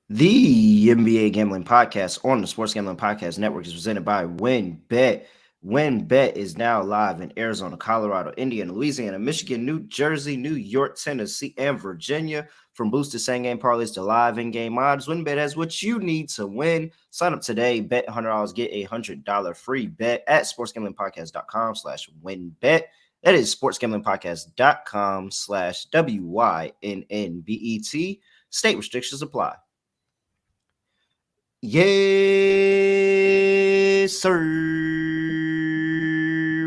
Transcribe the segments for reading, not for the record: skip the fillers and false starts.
The NBA Gambling Podcast on the Sports Gambling Podcast Network is presented by WinBet. WinBet is now live in Arizona, Colorado, Indiana, Louisiana, Michigan, New Jersey, New York, Tennessee, and Virginia. From boosted same game parlays to live in-game odds, WinBet has what you need to win. Sign up today, bet $100, get a $100 free bet at sportsgamblingpodcast.com/winbet. That is sportsgamblingpodcast.com/WYNNBET. State restrictions apply. Yes, sir.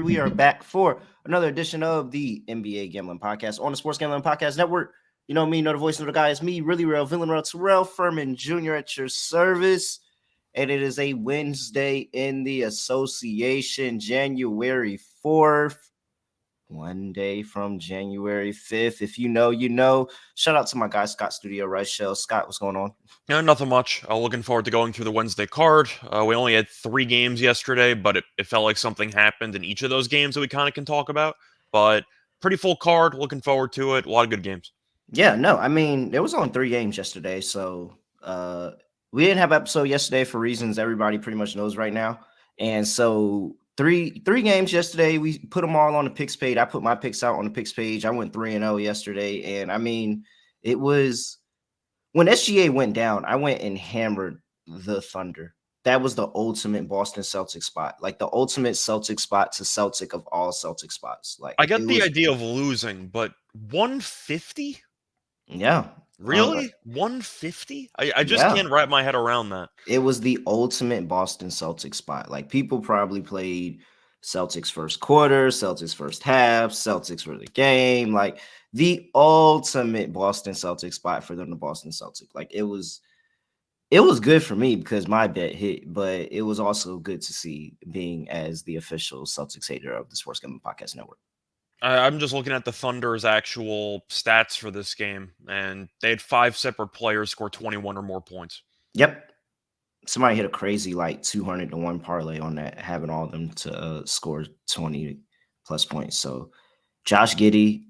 We are back for another edition of the NBA Gambling Podcast on the Sports Gambling Podcast Network. You know me, you know the voice of the guy. It's me, really real, villain real, Terrell Furman Jr. at your service. And it is a Wednesday in the association, January 4th. One day from January 5th. If you know, you know. Shout out to my guy, Scott Studio Shell. Scott, what's going on? Yeah, nothing much. Looking forward to going through the Wednesday card. We only had 3 games yesterday, but it felt like something happened in each of those games that we kind of can talk about. But pretty full card. Looking forward to it. A lot of good games. Yeah, no, I mean, there was only 3 games yesterday, so we didn't have episode yesterday for reasons everybody pretty much knows right now. And so three games yesterday, we put them all on the picks page. I put my picks out on the picks page. I went 3-0 yesterday, and I mean, it was when SGA went down, I went and hammered the Thunder. That was the ultimate Boston Celtics spot, like the ultimate Celtic spot to Celtic of all Celtic spots. Like I get it the was, idea of losing, but 150? yeah. Really? 150? I just Yeah. can't wrap my head around that. It was the ultimate Boston Celtics spot. Like people probably played Celtics first quarter, Celtics first half, Celtics for the game. Like the ultimate Boston Celtics spot for them to Boston Celtic. Like it was good for me because my bet hit, but it was also good to see being as the official Celtics hater of the Sports Gambling Podcast Network. I'm just looking at the Thunder's actual stats for this game, and they had 5 separate players score 21 or more points. Yep. Somebody hit a crazy like 200 to 1 parlay on that, having all of them to score 20 plus points. So Josh Giddey,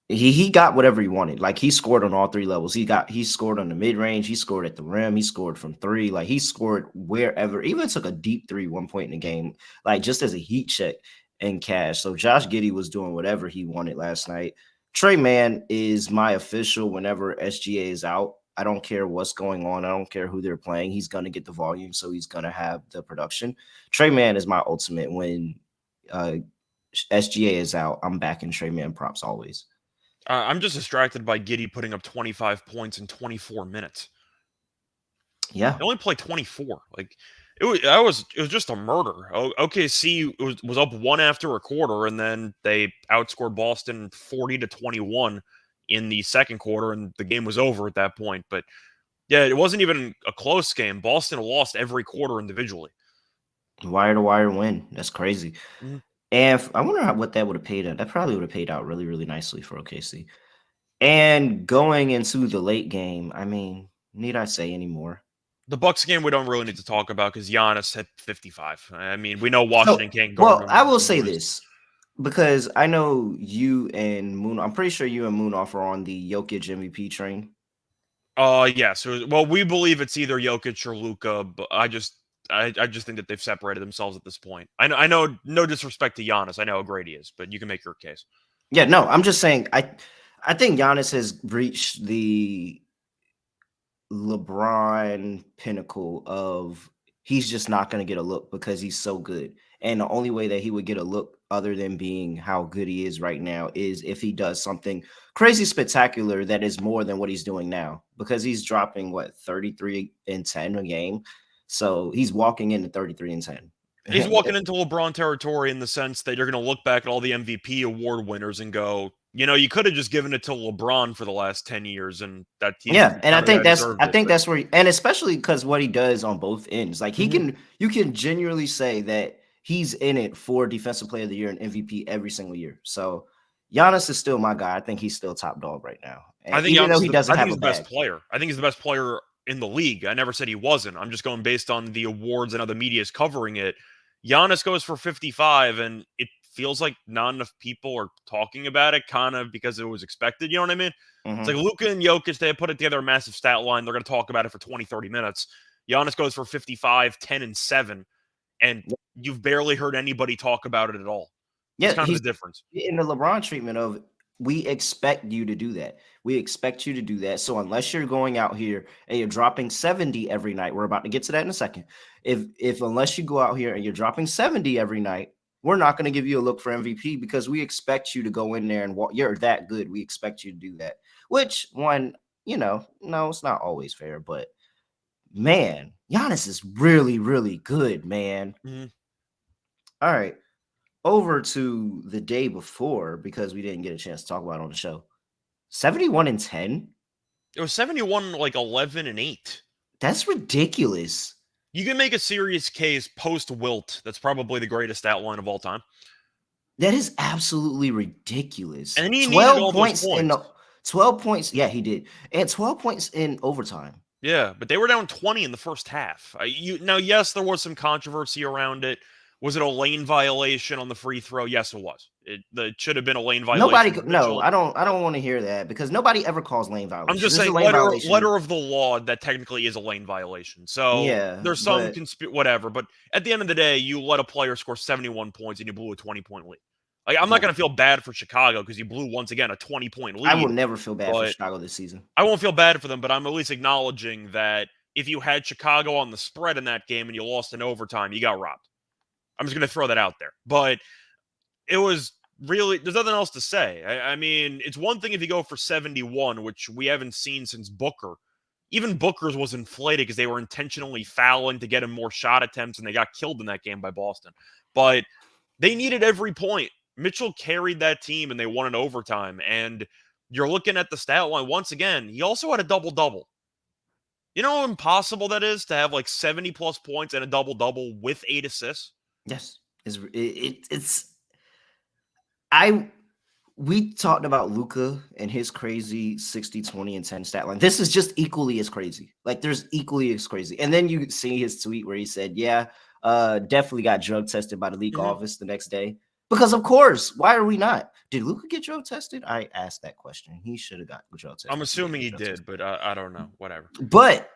he got whatever he wanted. Like he scored on all 3 levels. He scored on the mid range. He scored at the rim. He scored from 3. Like he scored wherever. Even took a deep 3 one point in the game, like just as a heat check and cash. So Josh Giddey was doing whatever he wanted last night. Trey Mann is my official whenever SGA is out. I don't care what's going on. I don't care who they're playing. He's going to get the volume, so he's going to have the production. Trey Mann is my ultimate when SGA is out. I'm backing Trey Mann props always. I'm just distracted by Giddey putting up 25 points in 24 minutes. Yeah. They only played 24. Like it was just a murder. OKC was up 1 after a quarter, and then they outscored Boston 40-21 in the second quarter, and the game was over at that point. But yeah, it wasn't even a close game. Boston lost every quarter individually. Wire to wire win. That's crazy. Mm-hmm. And I wonder what that would have paid out. That probably would have paid out really, really nicely for OKC. And going into the late game, I mean, need I say any more? The Bucks game we don't really need to talk about because Giannis hit 55. I mean, we know Washington can't guard Well, him. I will say this because I know you and Moon. I'm pretty sure you and Moonoff are on the Jokic MVP train. Yeah. So, well, we believe it's either Jokic or Luka, but I just think that they've separated themselves at this point. I know, no disrespect to Giannis. I know how great he is, but you can make your case. Yeah, no, I'm just saying. I think Giannis has reached the LeBron pinnacle of he's just not going to get a look because he's so good. And the only way that he would get a look other than being how good he is right now is if he does something crazy spectacular that is more than what he's doing now, because he's dropping 33 and 10 a game. So he's walking into 33 and 10. He's walking into LeBron territory in the sense that you're going to look back at all the MVP award winners and go, you could have just given it to LeBron for the last 10 years, and that team. Yeah, and I think that's where, and especially because what he does on both ends, like you can genuinely say that he's in it for Defensive Player of the Year and MVP every single year. So Giannis is still my guy. I think he's still top dog right now. And I think even though he doesn't have he's a the best bag. player. I think he's the best player in the league. I never said he wasn't. I'm just going based on the awards and how the media is covering it. Giannis goes for 55, and it feels like not enough people are talking about it, kind of because it was expected. You know what I mean? It's like Mhm. Luka and Jokic, they put it together a massive stat line. They're going to talk about it for 20, 30 minutes. Giannis goes for 55, 10, and 7, and you've barely heard anybody talk about it at all. That's Yeah, kind of he's the difference. in the LeBron treatment of we expect you to do that. We expect you to do that. So unless you're going out here and you're dropping 70 every night, we're about to get to that in a second. If unless you go out here and you're dropping 70 every night, we're not going to give you a look for MVP because we expect you to go in there and you're that good. We expect you to do that. Which one, no, it's not always fair, but man, Giannis is really, really good, man. Mhm. All right. Over to the day before because we didn't get a chance to talk about it on the show. 71 and 10. It was 71, like 11 and 8. That's ridiculous. You can make a serious case post Wilt. That's probably the greatest outline of all time. That is absolutely ridiculous. And he needed 12 all those points in points. the 12 points. Yeah, he did. And 12 points in overtime. Yeah, but they were down 20 in the first half. Now, yes, there was some controversy around it. Was it a lane violation on the free throw? Yes, it was. It should have been a lane Nobody violation could on no, Mitchell. I don't want to hear that because nobody ever calls lane I'm violations. just This is a saying, lane letter violation. letter of the law, that technically is a lane violation. So Yeah, there's some but whatever. But at the end of the day, you let a player score 71 points and you blew a 20-point lead. Like, I'm not yeah. going to feel bad for Chicago because you blew once again a 20-point I will lead. never feel bad for But Chicago this season. I won't feel bad for them, but I'm at least acknowledging that if you had Chicago on the spread in that game and you lost in overtime, you got robbed. I'm just going to throw that out there. But it was really, there's nothing else to say. I mean, it's one thing if you go for 71, which we haven't seen since Booker. Even Booker's was inflated because they were intentionally fouling to get him more shot attempts, and they got killed in that game by Boston. But they needed every point. Mitchell carried that team, and they won in overtime. And you're looking at the stat line once again. He also had a double-double. You know how impossible that is to have like 70 plus points and a double-double with 8 assists? Yes. It's I we talked about Luca and his crazy 60, 20, and 10 stat line. This is just equally as crazy. Like, there's equally as crazy. And then you see his tweet where he said, yeah, definitely got drug tested by the league Mhm. office the next day. Because of course, why are we not? Did Luca get drug tested? I asked that question. He should have got drug tested. I'm He didn't assuming get he drug did, tested. but I don't know. Whatever. But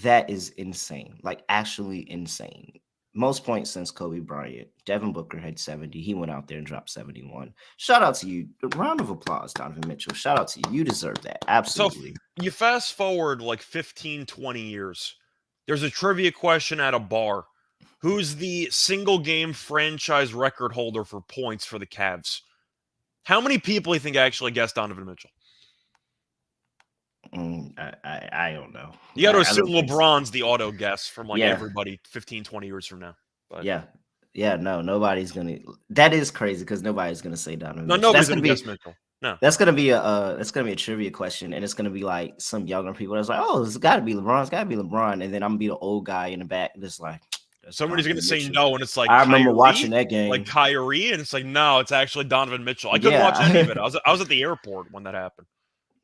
that is insane. Like, actually insane. Most points since Kobe Bryant. Devin Booker had 70. He went out there and dropped 71. Shout out to you. A round of applause, Donovan Mitchell. Shout out to you. You deserve that. So Absolutely. you fast forward like 15, 20 years. There's a trivia question at a bar. Who's the single game franchise record holder for points for the Cavs? How many people do you think actually guessed Donovan Mitchell? I don't know. You got to I assume don't think so. LeBron's the auto guess from like Yeah. everybody 15, 20 years from now. But Yeah. Yeah, no, nobody's gonna. That is crazy because nobody's gonna say Donovan no, Mitchell. nobody's going to guess Mitchell. No. That's gonna be a trivia question, and it's gonna be like some younger people that's like, oh, it's got to be LeBron, it's got to be LeBron, and then I'm gonna be the old guy in the back that's like, that's Somebody's going to Donovan say Mitchell. no, and it's like I remember Kyrie, watching that game. like Kyrie, and it's like no, it's actually Donovan Mitchell. I couldn't Yeah. watch any of it. I was at the airport when that happened.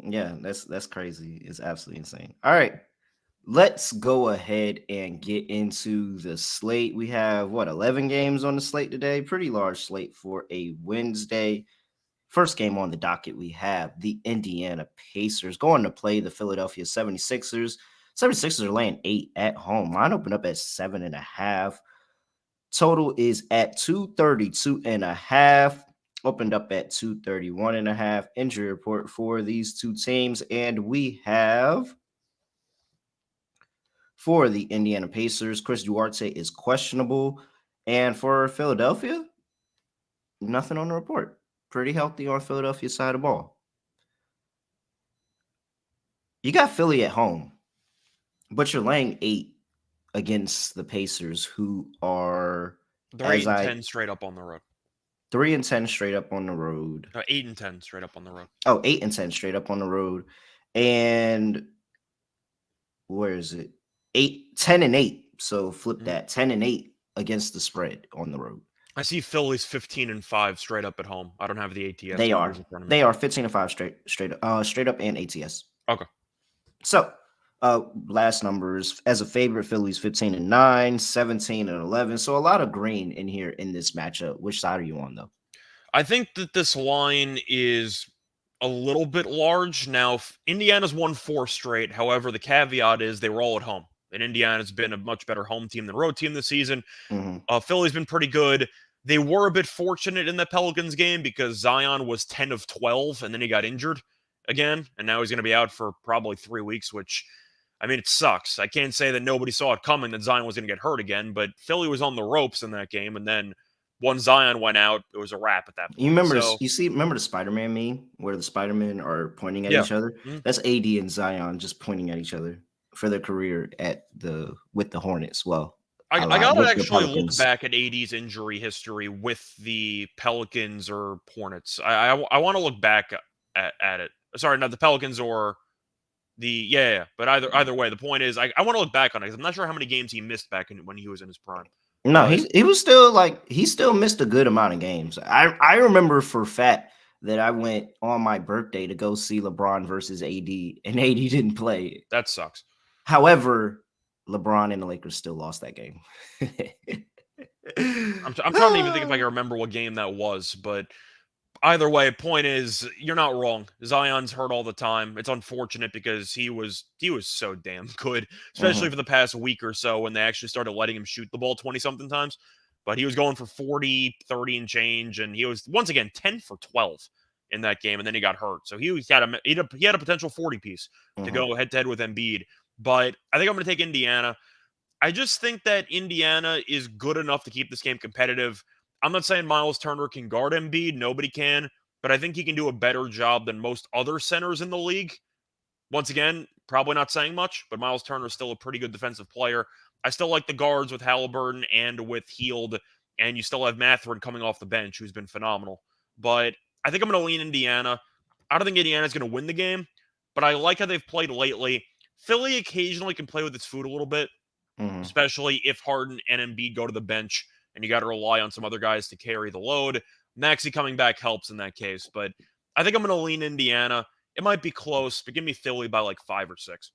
Yeah, that's crazy. It's absolutely insane. All right, let's go ahead and get into the slate. We have 11 games on the slate today. Pretty large slate for a Wednesday. First game on the docket, we have the Indiana Pacers going to play the Philadelphia 76ers. 76ers are laying 8 at home. Line opened up at 7.5. Total is at 232.5. Opened up at 231.5. Injury report for these two teams. And we have for the Indiana Pacers, Chris Duarte is questionable. And for Philadelphia, nothing on the report. Pretty healthy on Philadelphia's side of the ball. You got Philly at home, but you're laying 8 against the Pacers, who are They're 8-10 straight up on the road. 3-10 straight up on the road. 8-10 straight up on the road. Oh, 8-10 straight up on the road. And where is it? 10-8. So flip that. 10-8 against the spread on the road. I see Philly's 15-5 straight up at home. I don't have the ATS They are. numbers in front of me. They are 15-5 straight up and ATS. Okay. So Last numbers as a favorite, Phillies 15-9, 17-11. So a lot of green in here in this matchup. Which side are you on though? I think that this line is a little bit large. Now, Indiana's won 4 straight. However, the caveat is they were all at home. And Indiana's been a much better home team than road team this season. Mm-hmm. Philly's been pretty good. They were a bit fortunate in the Pelicans game because Zion was 10 of 12 and then he got injured again. And now he's going to be out for probably 3 weeks, which, I mean, it sucks. I can't say that nobody saw it coming that Zion was going to get hurt again, but Philly was on the ropes in that game. And then once Zion went out, it was a wrap at that You point. remember? So, Remember the Spider-Man meme where the Spider-Men are pointing at yeah. each other? Mhm. That's AD and Zion just pointing at each other for their career with the Hornets. Well, I I lied, gotta with the actually look Pelicans. back at AD's injury history with the Pelicans or Hornets. I want to look back at it. Sorry, not the Pelicans or the yeah. But either way, the point is I want to look back on it because I'm not sure how many games he missed back when he was in his prime. No, But he was still like he still missed a good amount of games. I remember for a fact that I went on my birthday to go see LeBron versus AD, and AD didn't play. that sucks. However, LeBron and the Lakers still lost that game. I'm trying to even think if I can remember what game that was, but either way, point is you're not wrong. Zion's hurt all the time. It's unfortunate because he was so damn good, especially Mhm, for the past week or so when they actually started letting him shoot the ball 20 something times. But he was going for 40, 30 and change, and he was once again 10 for 12 in that game, and then he got hurt. So he had a potential 40 piece to mhm. go head to head with Embiid. But I think I'm going to take Indiana. I just think that Indiana is good enough to keep this game competitive. I'm not saying Miles Turner can guard Embiid. Nobody can. But I think he can do a better job than most other centers in the league. Once again, probably not saying much, but Miles Turner is still a pretty good defensive player. I still like the guards with Halliburton and with Heald, and you still have Matherin coming off the bench, who's been phenomenal. But I think I'm going to lean Indiana. I don't think Indiana's going to win the game, but I like how they've played lately. Philly occasionally can play with its food a little bit, Mhm. especially if Harden and Embiid go to the bench and you got to rely on some other guys to carry the load. Maxey coming back helps in that case, but I think I'm going to lean Indiana. It might be close, but give me Philly by like 5 or 6.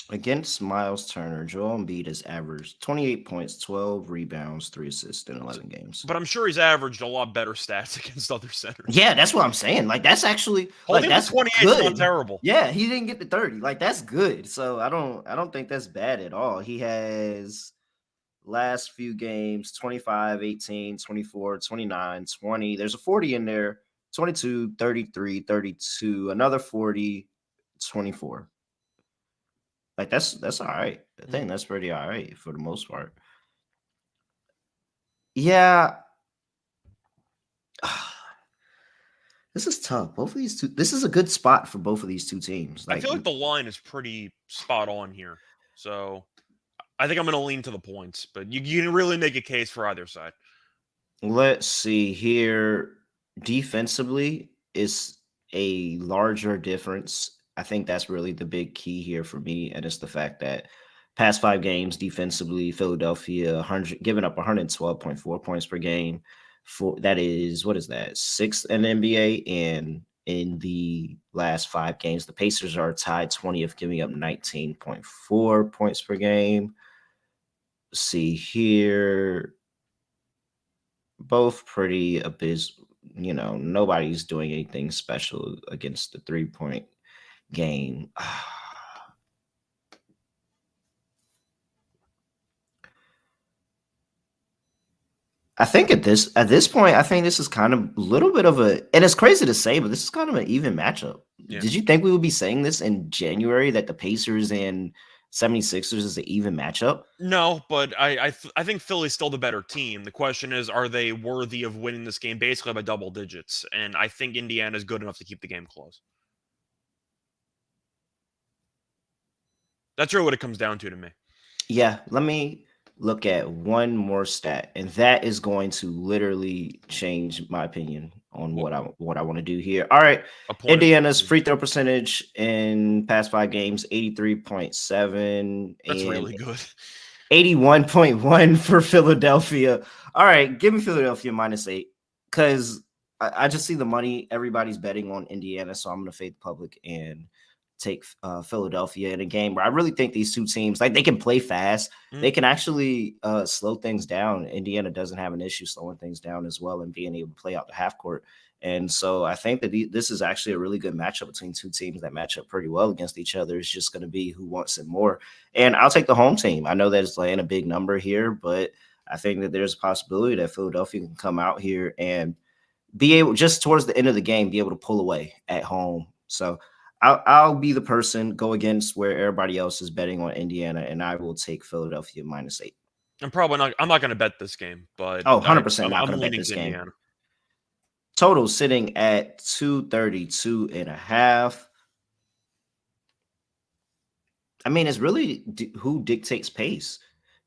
Against Miles Turner, Joel Embiid has averaged 28 points, 12 rebounds, 3 assists in So, 11 games. but I'm sure he's averaged a lot better stats against other centers. Yeah, that's what I'm saying. Like that's actually like Holding him to that's 28 is not good. terrible. Yeah, he didn't get to 30. Like that's good. So I don't think that's bad at all. He has last few games 25, 18, 24, 29, 20. There's a 40 in there. 22, 33, 32, another 40, 24. Like that's all right. I Mhm. think that's pretty all right for the most part. Yeah. This is tough. Both of these two. This is a good spot for both of these two teams. I Like, feel like the line is pretty spot on here. So I think I'm going to lean to the points, but you can really make a case for either side. let's see here. Defensively is a larger difference. I think that's really the big key here for me, and it's the fact that past 5 games defensively, Philadelphia 100 giving up 112.4 points per game. For that is what is that sixth in the NBA, and in the last 5 games, the Pacers are tied 20th, giving up 19.4 points per game. See here, both pretty abysmal. Nobody's doing anything special against the 3-point game. I think at this point, I think this is kind of a little bit of a, and it's crazy to say, but this is kind of an even matchup. Yeah. Did you think we would be saying this in January that the Pacers and 76ers is an even matchup? No, but I think Philly's still the better team. The question is, are they worthy of winning this game basically by double digits? And I think Indiana's good enough to keep the game close. That's really what it comes down to me. Yeah, let me look at one more stat, and that is going to literally change my opinion on What what I want to do here. All right, a point of Indiana's free throw percentage in past 5 games 83.7 that's and really good. 81.1 for Philadelphia. All right, give me Philadelphia -8 because I just see the money. Everybody's betting on Indiana, so I'm going to fade the public and take Philadelphia in a game where I really think these two teams, like, they can play fast. Mm. They can actually slow things down. Indiana doesn't have an issue slowing things down as well and being able to play out the half court. And so I think that this is actually a really good matchup between two teams that match up pretty well against each other. It's just going to be who wants it more. And I'll take the home team. I know that it's laying a big number here, but I think that there's a possibility that Philadelphia can come out here and be able, just towards the end of the game, be able to pull away at home. So I'll be the person, go against where everybody else is betting on Indiana, and I will take Philadelphia -8. I'm not going to bet this game, but Oh, 100% not I'm going to bet leaning this to game. Indiana. Total sitting at 232.5. I mean, it's really who dictates pace.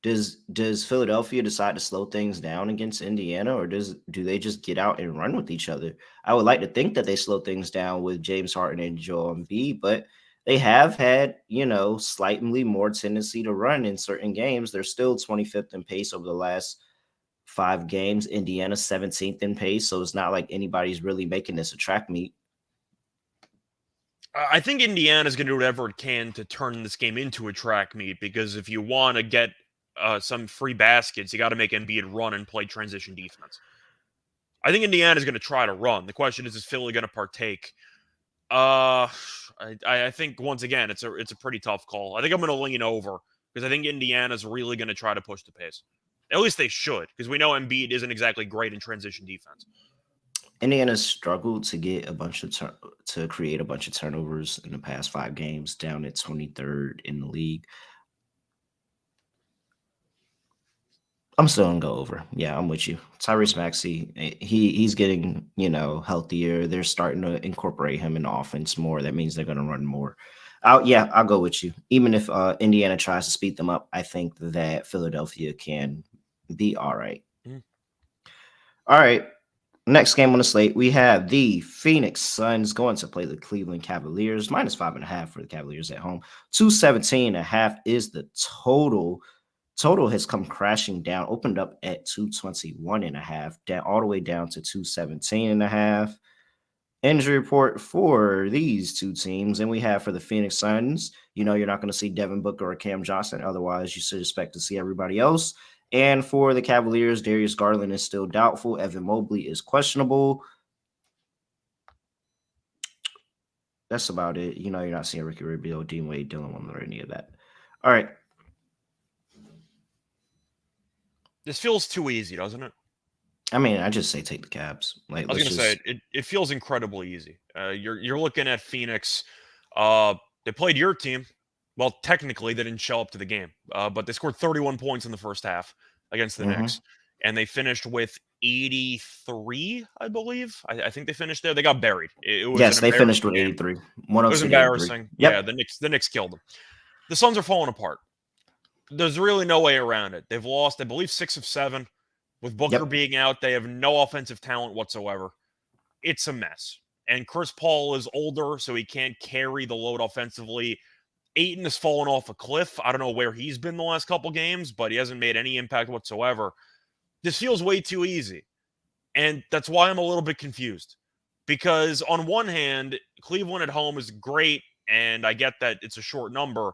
Does Philadelphia decide to slow things down against Indiana, or do they just get out and run with each other? I would like to think that they slow things down with James Harden and Joel Embiid, but they have had, slightly more tendency to run in certain games. They're still 25th in pace over the last 5 games. Indiana 17th in pace, so it's not like anybody's really making this a track meet. I think Indiana's going to do whatever it can to turn this game into a track meet, because if you want to get some free baskets, you got to make Embiid run and play transition defense. I think Indiana's going to try to run. The question is Philly going to partake? I think once again it's a pretty tough call. I think I'm going to lean over because I think Indiana's really going to try to push the pace. At least they should, because we know Embiid isn't exactly great in transition defense. Indiana's struggled to get to create a bunch of turnovers in the past 5 games, down at 23rd in the league. I'm still gonna go over. Yeah, I'm with you. Tyrese Maxey, he's getting, healthier. They're starting to incorporate him in the offense more. That means they're gonna run more. I'll go with you. Even if Indiana tries to speed them up, I think that Philadelphia can be all right. Mm. All right. Next game on the slate, we have the Phoenix Suns going to play the Cleveland Cavaliers, -5.5 for the Cavaliers at home. 217.5 is the total. Total has come crashing down, opened up at 221.5, down all the way down to 217.5. Injury report for these two teams, and we have for the Phoenix Suns, you're not going to see Devin Booker or Cam Johnson. Otherwise, you should expect to see everybody else. And for the Cavaliers, Darius Garland is still doubtful. Evan Mobley is questionable. That's about it. You're not seeing Ricky Rubio, Dean Wade, Dylan Windler, or any of that. All right. This feels too easy, doesn't it? I mean, I just say take the Cavs. I was going to say it feels incredibly easy. You're looking at Phoenix. They played your team. Well, technically, they didn't show up to the game, but they scored 31 points in the first half against the Knicks, and they finished with 83, I believe. I think they finished there. They got buried. Yes, they finished with 83. It was embarrassing. Yep. Yeah, the Knicks killed them. The Suns are falling apart. There's really no way around it. They've lost, I believe, 6 of 7. With Booker being out, they have no offensive talent whatsoever. It's a mess. And Chris Paul is older, so he can't carry the load offensively. Ayton has fallen off a cliff. I don't know where he's been the last couple games, but he hasn't made any impact whatsoever. This feels way too easy. And that's why I'm a little bit confused. Because on one hand, Cleveland at home is great, and I get that it's a short number.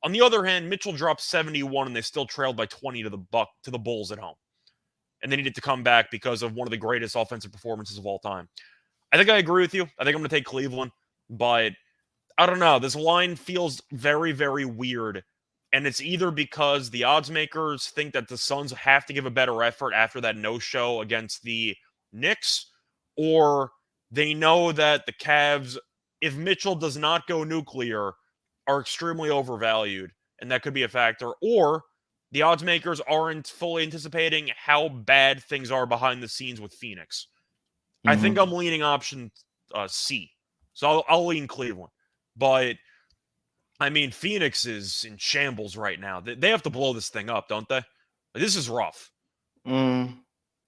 On the other hand, Mitchell dropped 71, and they still trailed by 20 to the Bulls at home. And they needed to come back because of one of the greatest offensive performances of all time. I think I agree with you. I think I'm going to take Cleveland, but I don't know. This line feels very, very weird. And it's either because the odds makers think that the Suns have to give a better effort after that no-show against the Knicks, or they know that the Cavs, if Mitchell does not go nuclear, are extremely overvalued, and that could be a factor, or the odds makers aren't fully anticipating how bad things are behind the scenes with Phoenix. I think I'm leaning option C. So I'll lean Cleveland. But, I mean, Phoenix is in shambles right now. They have to blow this thing up, don't they? This is rough.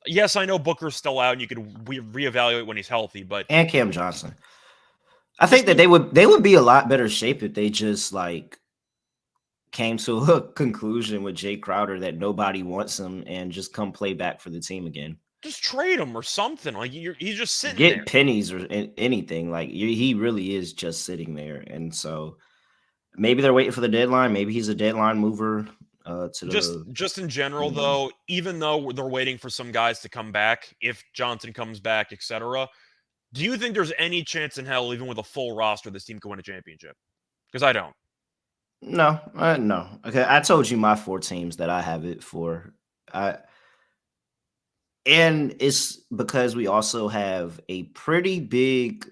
Yes, I know Booker's still out and you could reevaluate when he's healthy, but... And Cam Johnson. I think that they would be a lot better shape if they just, came to a conclusion with Jay Crowder that nobody wants him and just come play back for the team again. just trade him or something. Like he's just sitting there. Get pennies or anything. Like he really is just sitting there, and so maybe they're waiting for the deadline. Maybe he's a deadline mover to the. Just in general, You know, though, even though they're waiting for some guys to come back, if Johnson comes back, etc., do you think there's any chance in hell, even with a full roster, this team could win a championship? Because I don't. no, no. Okay, I told you my 4 teams that I have it for. I and it's because we also have a pretty big,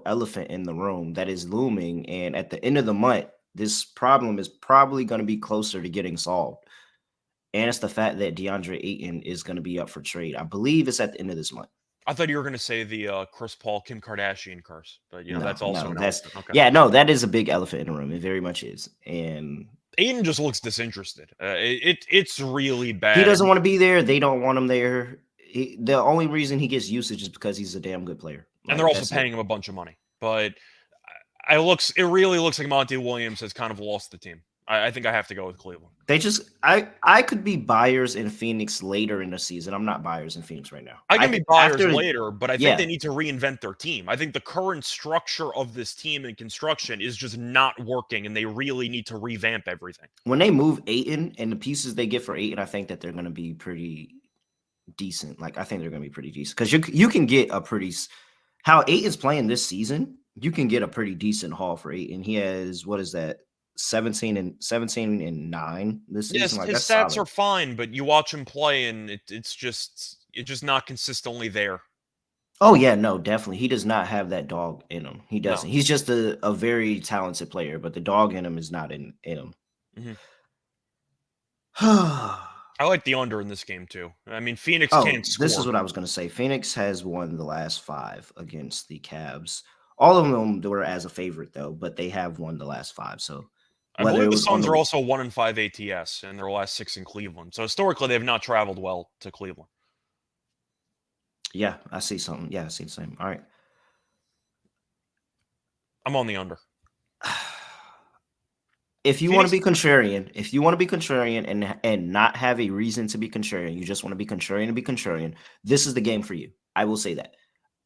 elephant in the room that is looming. And at the end of the month, this problem is probably going to be closer to getting solved. And it's the fact that DeAndre Ayton is going to be up for trade. I believe it's at the end of this month. I thought you were going to say the Chris Paul, Kim Kardashian curse, but No, that's also no, an that's elephant. Okay. yeah, no, that is a big elephant in the room. It very much is, and Aiden just looks disinterested. It's really he bad. doesn't want to be there. They don't want him there. The only reason he gets usage is because he's a damn good player. And Like they're also that's it. paying him a bunch of money. But it really looks like Monty Williams has kind of lost the team. I think I have to go with Cleveland. They just I could be buyers in Phoenix later in the season. I'm not buyers in Phoenix right now. I can be buyers after later, but I think yeah, they need to reinvent their team. I think the current structure of this team and construction is just not working, and they really need to revamp everything. when they move Aiton and the pieces they get for Aiton, I think that they're going to be pretty decent. Like I think they're going to be pretty decent because you can get a pretty how Aiton's playing this season. You can get a pretty decent haul for Aiton. He has what is that 17 and 9 this season. Yes, Like his that's stats solid. are fine, but you watch him play, and it's just not consistently there. Oh yeah, no, definitely. He does not have that dog in him. He No. doesn't. He's just a very talented player, but the dog in him is not in him. Mhm. Oh, I like the under in this game too. I mean, Phoenix can't this is score. what I was going to say. Phoenix has won the last 5 against the Cavs. All of them were as a favorite though, but they have won the last 5. So I whether believe it the was on Suns are the also 1-5 ATS in their last 6 in Cleveland. So historically, they've not traveled well to Cleveland. yeah, I see something. Yeah, I see the same. All right. I'm on the under. If you want to Phoenix, be contrarian and not have a reason to be contrarian, you just want to be contrarian to be contrarian, this is the game for you. I will say that.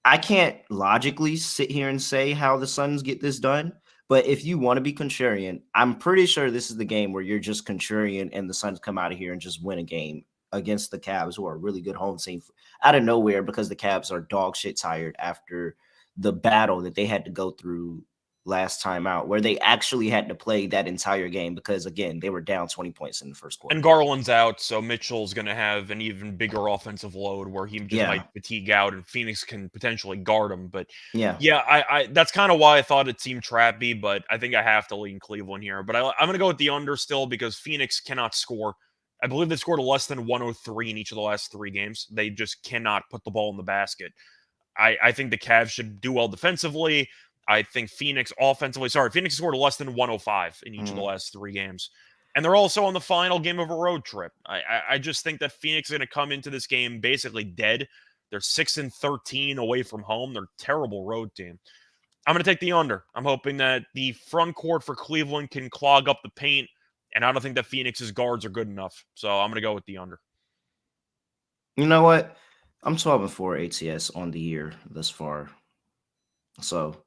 I can't logically sit here and say how the Suns get this done, but if you want to be contrarian, I'm pretty sure this is the game where you're just contrarian and the Suns come out of here and just win a game against the Cavs, who are a really good home team out of nowhere because the Cavs are dog shit tired after the battle that they had to go through last time out, where they actually had to play that entire game because again they were down 20 points in the first quarter. and Garland's out, so Mitchell's going to have an even bigger offensive load where he just Yeah, might fatigue out, and Phoenix can potentially guard him. But yeah. yeah, I that's kind of why I thought it seemed trappy, but I think I have to lean Cleveland here. But I'm going to go with the under still because Phoenix cannot score. I believe they scored less than 103 in each of the last 3 games. They just cannot put the ball in the basket. I think the Cavs should do well defensively. I think Phoenix scored less than 105 in each of the Mhm. last 3 games. And they're also on the final game of a road trip. I just think that Phoenix is going to come into this game basically dead. They're 6-13 away from home. They're a terrible road team. I'm going to take the under. I'm hoping that the front court for Cleveland can clog up the paint, and I don't think that Phoenix's guards are good enough. So I'm going to go with the under. You know what? I'm 12-4 ATS on the year thus far. So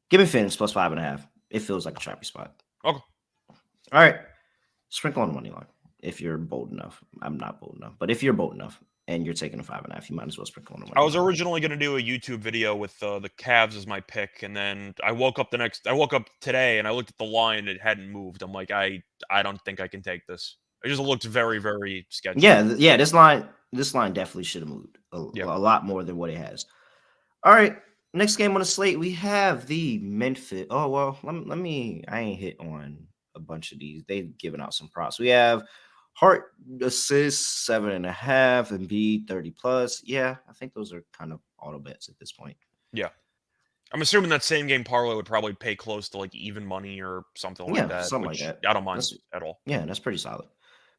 give me Phoenix plus 5.5. It feels like a trappy spot. Okay. All right. Sprinkle on the money line if you're bold enough. I'm not bold enough, but if you're bold enough and you're taking a 5.5, you might as well sprinkle on the money I was line. originally going to do a YouTube video with the Cavs as my pick, and then I woke up today and I looked at the line and it hadn't moved. I'm like, I don't think I can take this. It just looked very, very sketchy. Yeah. This line definitely should have moved a Yeah. lot more than what it has. All right. Next game on the slate, we have the Memphis. Oh, well, let me. I ain't hit on a bunch of these. They've given out some props. We have Hart assists 7.5 and B 30 plus. Yeah, I think those are kind of auto bets at this point. Yeah. I'm assuming that same game parlay would probably pay close to like even money or something like Yeah, that, something like which that. I don't mind That's at all. yeah, that's pretty solid.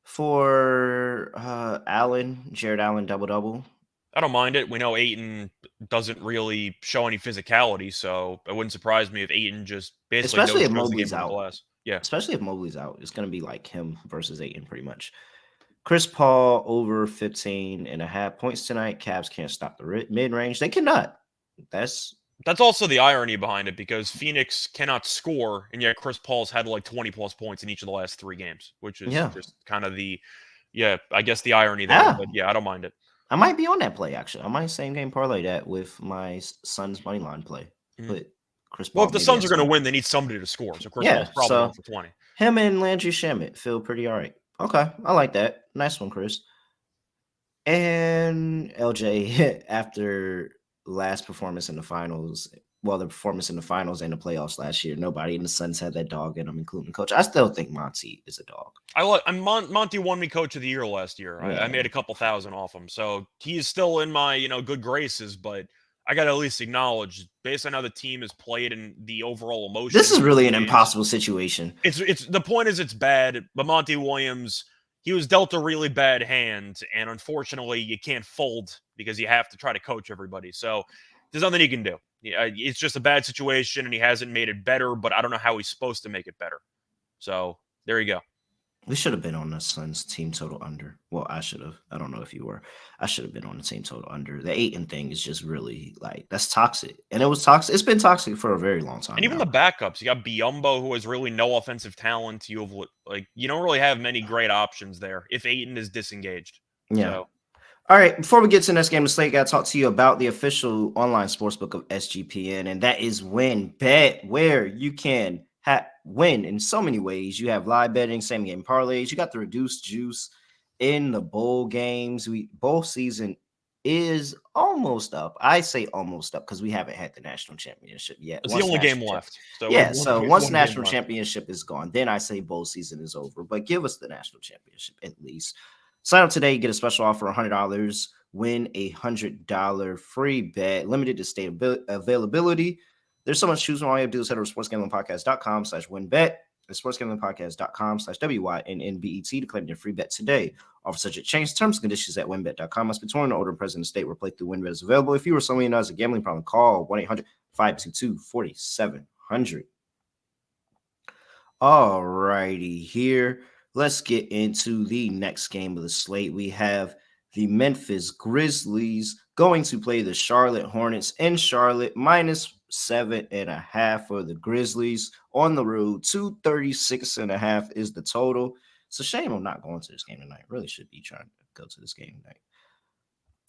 For Jared Allen double. I don't mind it. We know Aiton doesn't really show any physicality, so it wouldn't surprise me if Aiton just basically Especially if no-shows the game Mobley's on the out. glass. Yeah. Especially if Mobley's out. It's gonna be like him versus Aiton pretty much. Chris Paul over 15 and a half points tonight. Cavs can't stop the mid-range. They cannot. That's That's also the irony behind it because Phoenix cannot score, and yet Chris Paul's had like 20 plus points in each of the last 3 games, which is yeah. just kind of yeah, I guess the irony there. Ah, But yeah, I don't mind it. I might be on that play actually. I might same game parlay that with my son's money line play. Mhm. Put Chris Well, Paul if the maybe Suns at are going to 20. win, they need somebody to score. So Chris Yeah, Paul's probably going so for 20. him and Landry Shamet feel pretty all right. Okay, I like that. Nice one, Chris. And LJ, after last performance in the finals, well, the performance in the finals and the playoffs last year, nobody in the Suns had that dog in them, including coach. I still think Monty is a dog. Monty won me Coach of the Year last year. I Yeah. made a couple thousand off him, so he's still in my good graces. But I got to at least acknowledge, based on how the team has played and the overall This emotions is of really the an games, impossible situation. it's the point is it's bad. But Monty Williams, he was dealt a really bad hand, and unfortunately, you can't fold because you have to try to coach everybody. So there's nothing he can do. Yeah, it's just a bad situation, and he hasn't made it better. But I don't know how he's supposed to make it better. So there you go. We should have been on the Suns team total under. Well, I should have. I don't know if you were. I should have been on the team total under. The 8 thing is just really like that's toxic. And it was toxic. It's been toxic for a very long And time even the now. backups, you got Biombo, who has really no offensive talent. You have you don't really have many great options there if Aiton is disengaged. Yeah. So All right, before we get to the next game of Slate, got to talk to you about the official online sportsbook of SGPN, and that is WinBet, where you can win in so many ways. You have live betting, same game parlays. You got the reduced juice in the bowl games. Bowl season is almost up. I say almost up because we haven't had the national championship yet. it's the only game left. So we have Yeah, so we have once one game national left. championship is gone, then I say bowl season is over. But give us the national championship at least. Sign up today, get a special offer, $100, win $100 free bet, limited to state availability. There's so much to choose from. All you have to do is head over to sportsgamblingpodcast.com/winbet. That's sportsgamblingpodcast.com/WYNNBET to claim your free bet today. Offer subject change. Terms and conditions at winbet.com. Must be 21 and older, present in the state where playthrough WinBet is available. If you or someone you know has a gambling problem, call 1-800-522-4700. All righty, here. Let's get into the next game of the slate. We have the Memphis Grizzlies going to play the Charlotte Hornets in Charlotte, -7.5 for the Grizzlies on the road. 236.5 is the total. It's a shame I'm not going to this game tonight. Really should be trying to go to this game tonight.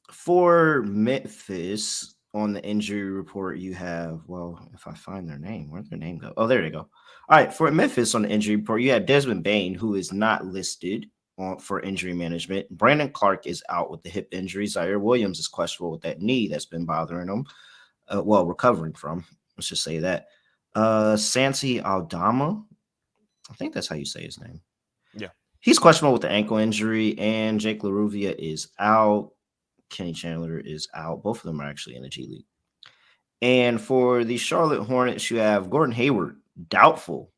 For Memphis, on the injury report, you have, well, if I find their name, where'd their name go? Oh, there they go. All right, for Memphis on the injury report, you have Desmond Bane, who is not listed for injury management. Brandon Clark is out with the hip injury. Zaire Williams is questionable with that knee that's been bothering him. Recovering from. Let's just say that. Santi Aldama, I think that's how you say his name. Yeah. He's questionable with the ankle injury, and Jake LaRuvia is out. Kenny Chandler is out. Both of them are actually in the G League. And for the Charlotte Hornets, you have Gordon Hayward, doubtful.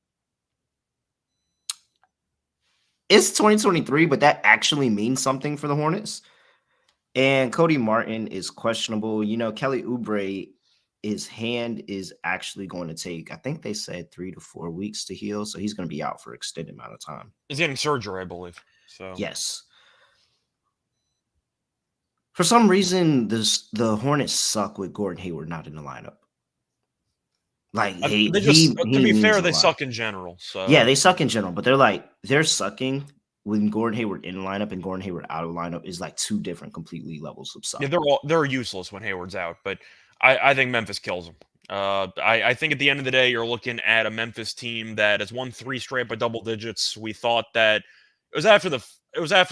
It's 2023, but that actually means something for the Hornets. And Cody Martin is questionable. Kelly Oubre, his hand is actually going to take, I think they said 3 to 4 weeks to heal. So he's going to be out for an extended amount of time. He's getting surgery, I believe. So yes. For some reason, the Hornets suck with Gordon Hayward not in the lineup. Like they he to be means fair, a they lot. suck in general. So yeah, they suck in general, but they're sucking when Gordon Hayward in the lineup and Gordon Hayward out of the lineup is like two different completely levels of suck. Yeah, they're useless when Hayward's out, but I think Memphis kills them. I think at the end of the day, you're looking at a Memphis team that has won 3 straight by double digits. We thought that it was after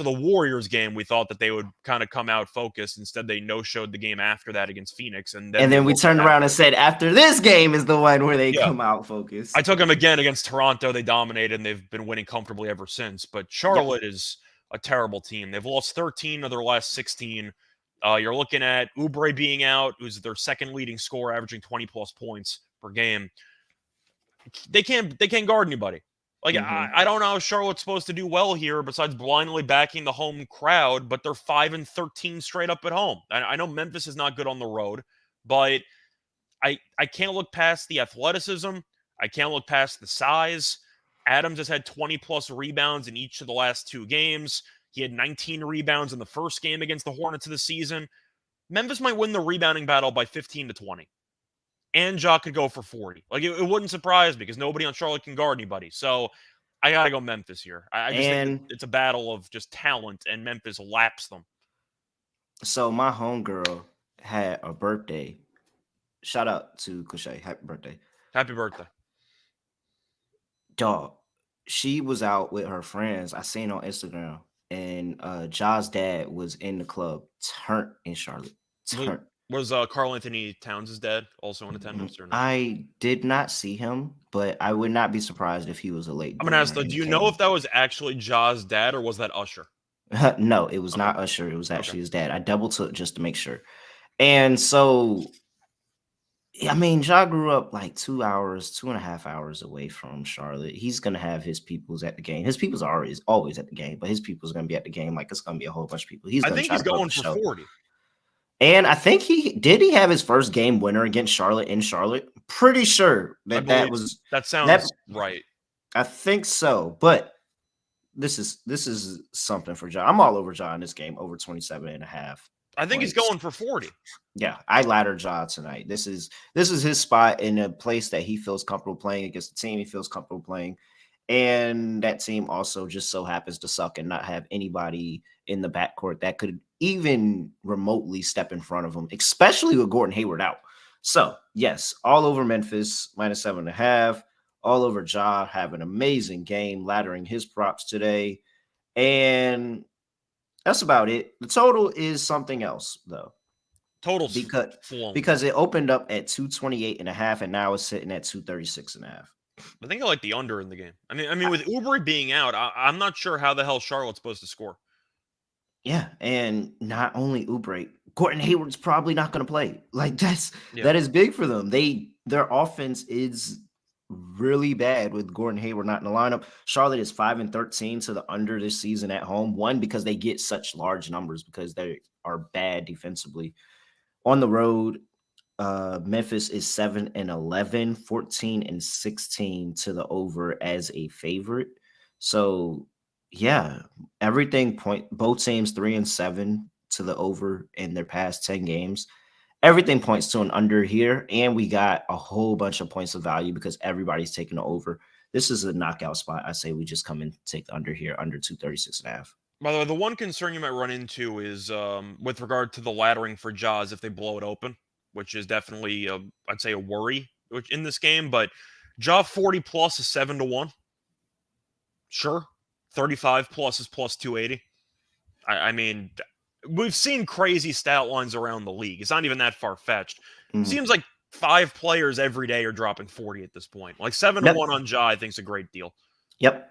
the Warriors game. We thought that they would kind of come out focused. Instead, they no-showed the game after that against Phoenix, and then we turned around and said, after this game is the one where they come out focused. I took them again against Toronto. They dominated, and they've been winning comfortably ever since. But Charlotte is a terrible team. They've lost 13 of their last 16. You're looking at Oubre being out, who's their second leading scorer, averaging 20-plus points per game. They can't guard anybody. I don't know how Charlotte's supposed to do well here besides blindly backing the home crowd, but they're 5-13 straight up at home. I know Memphis is not good on the road, but I can't look past the athleticism. I can't look past the size. Adams has had 20-plus rebounds in each of the last 2 games. He had 19 rebounds in the first game against the Hornets of the season. Memphis might win the rebounding battle by 15 to 20. And Ja could go for 40. Like, it wouldn't surprise me because nobody on Charlotte can guard anybody. So I got to go Memphis here. I just think that And it's a battle of just talent, and Memphis laps them. so my homegirl had a birthday. Shout out to Cliche. Happy birthday. Happy birthday. Dog. She was out with her friends. I seen on Instagram. And Ja's dad was in the club, turned in Charlotte. Turned. Was Carl Anthony Towns' dad also in attendance or no? I did not see him, but I would not be surprised if he was a late I'm gonna ask bloomer though, and do you know came. if that was actually Ja's dad or was that Usher? No, it was Okay. not Usher. It was actually his dad. I double took just to make sure. And so, I mean, Ja grew up like 2 hours, 2.5 hours away from Charlotte. He's gonna have his peoples at the game. His peoples are always at the game, but his people's gonna be at the game. Like it's gonna be a whole bunch of people. He's I gonna think try he's to put up going a for show. 40. And I think he have his first game winner against Charlotte in Charlotte. Pretty sure I that believe was that sounds that. right. I think so, but this is something for Ja. I'm all over Ja in this game, over 27.5. I think he's going for 40. Yeah, I ladder Ja tonight. This is his spot in a place that he feels comfortable playing against the team he feels comfortable playing. And that team also just so happens to suck and not have anybody in the backcourt that could even remotely step in front of him, especially with Gordon Hayward out. So, yes, all over Memphis, -7.5. All over Ja, have an amazing game, laddering his props today. And that's about it. The total is something else, though. Total's Because flown. it opened up at 228.5 and now it's sitting at 236.5. I think I like the under in the game. I mean, with Oubre being out, I'm not sure how the hell Charlotte's supposed to score. Yeah, and not only Oubre, Gordon Hayward's probably not going to play. Like Yeah. that is big for them. Their offense is really bad with Gordon Hayward not in the lineup. Charlotte is 5-13 to the under this season at home. One, because they get such large numbers because they are bad defensively. On the road, Memphis is 7-11, 14-16 to the over as a favorite. So yeah, everything both teams 3-7 to the over in their past 10 games. Everything points to an under here, and we got a whole bunch of points of value because everybody's taking the over. This is a knockout spot. I say we just come and take the under here, under 236.5. By the way, the one concern you might run into is with regard to the laddering for Jaws if they blow it open, which is definitely, I'd say, a worry in this game. But Ja 40 plus is 7-1. Sure. 35 plus is plus 280. I mean, we've seen crazy stat lines around the league. It's not even that far fetched. Seems like 5 players every day are dropping 40 at this point. Like 7-1 on Ja, I think is a great deal. Yep.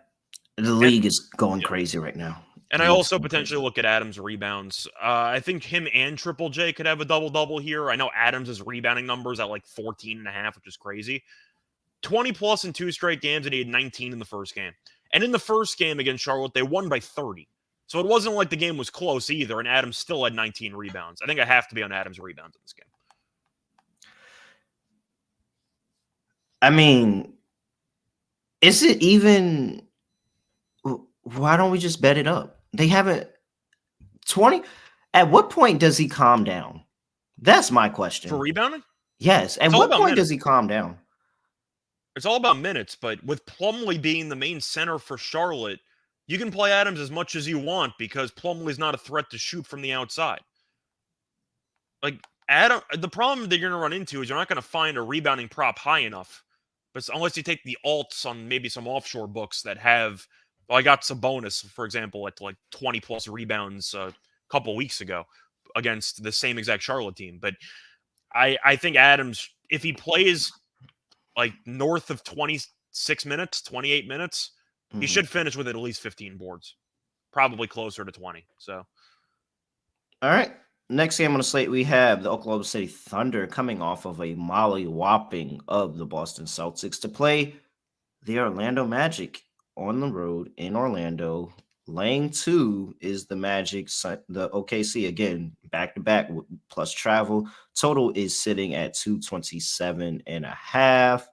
The league is going crazy right now. And I also potentially look at Adams' rebounds. I think him and Triple J could have a double-double here. I know Adams' rebounding numbers at like 14.5, which is crazy. 20 plus in 2 straight games, and he had 19 in the first game. And in the first game against Charlotte, they won by 30. So it wasn't like the game was close either, and Adams still had 19 rebounds. I think I have to be on Adams' rebounds in this game. I mean, is it even... Why don't we just bet it up? They haven't 20. At what point does he calm down? That's my question. For rebounding? Yes. At what point does he calm down? It's all about minutes, but with Plumlee being the main center for Charlotte, you can play Adams as much as you want because Plumlee's not a threat to shoot from the outside. Like, the problem that you're going to run into is you're not going to find a rebounding prop high enough. But unless you take the alts on maybe some offshore books that have... Well, I got Sabonis, for example, at like 20 plus rebounds a couple weeks ago against the same exact Charlotte team. But I think Adams, if he plays like north of 26 minutes, 28 minutes, he should finish with at least 15 boards, probably closer to 20. So, all right. Next game on the slate, we have the Oklahoma City Thunder coming off of a molly-whopping of the Boston Celtics to play the Orlando Magic on the road in Orlando. Lane 2 is the Magic, the OKC again, back-to-back plus travel. Total is sitting at 227.5.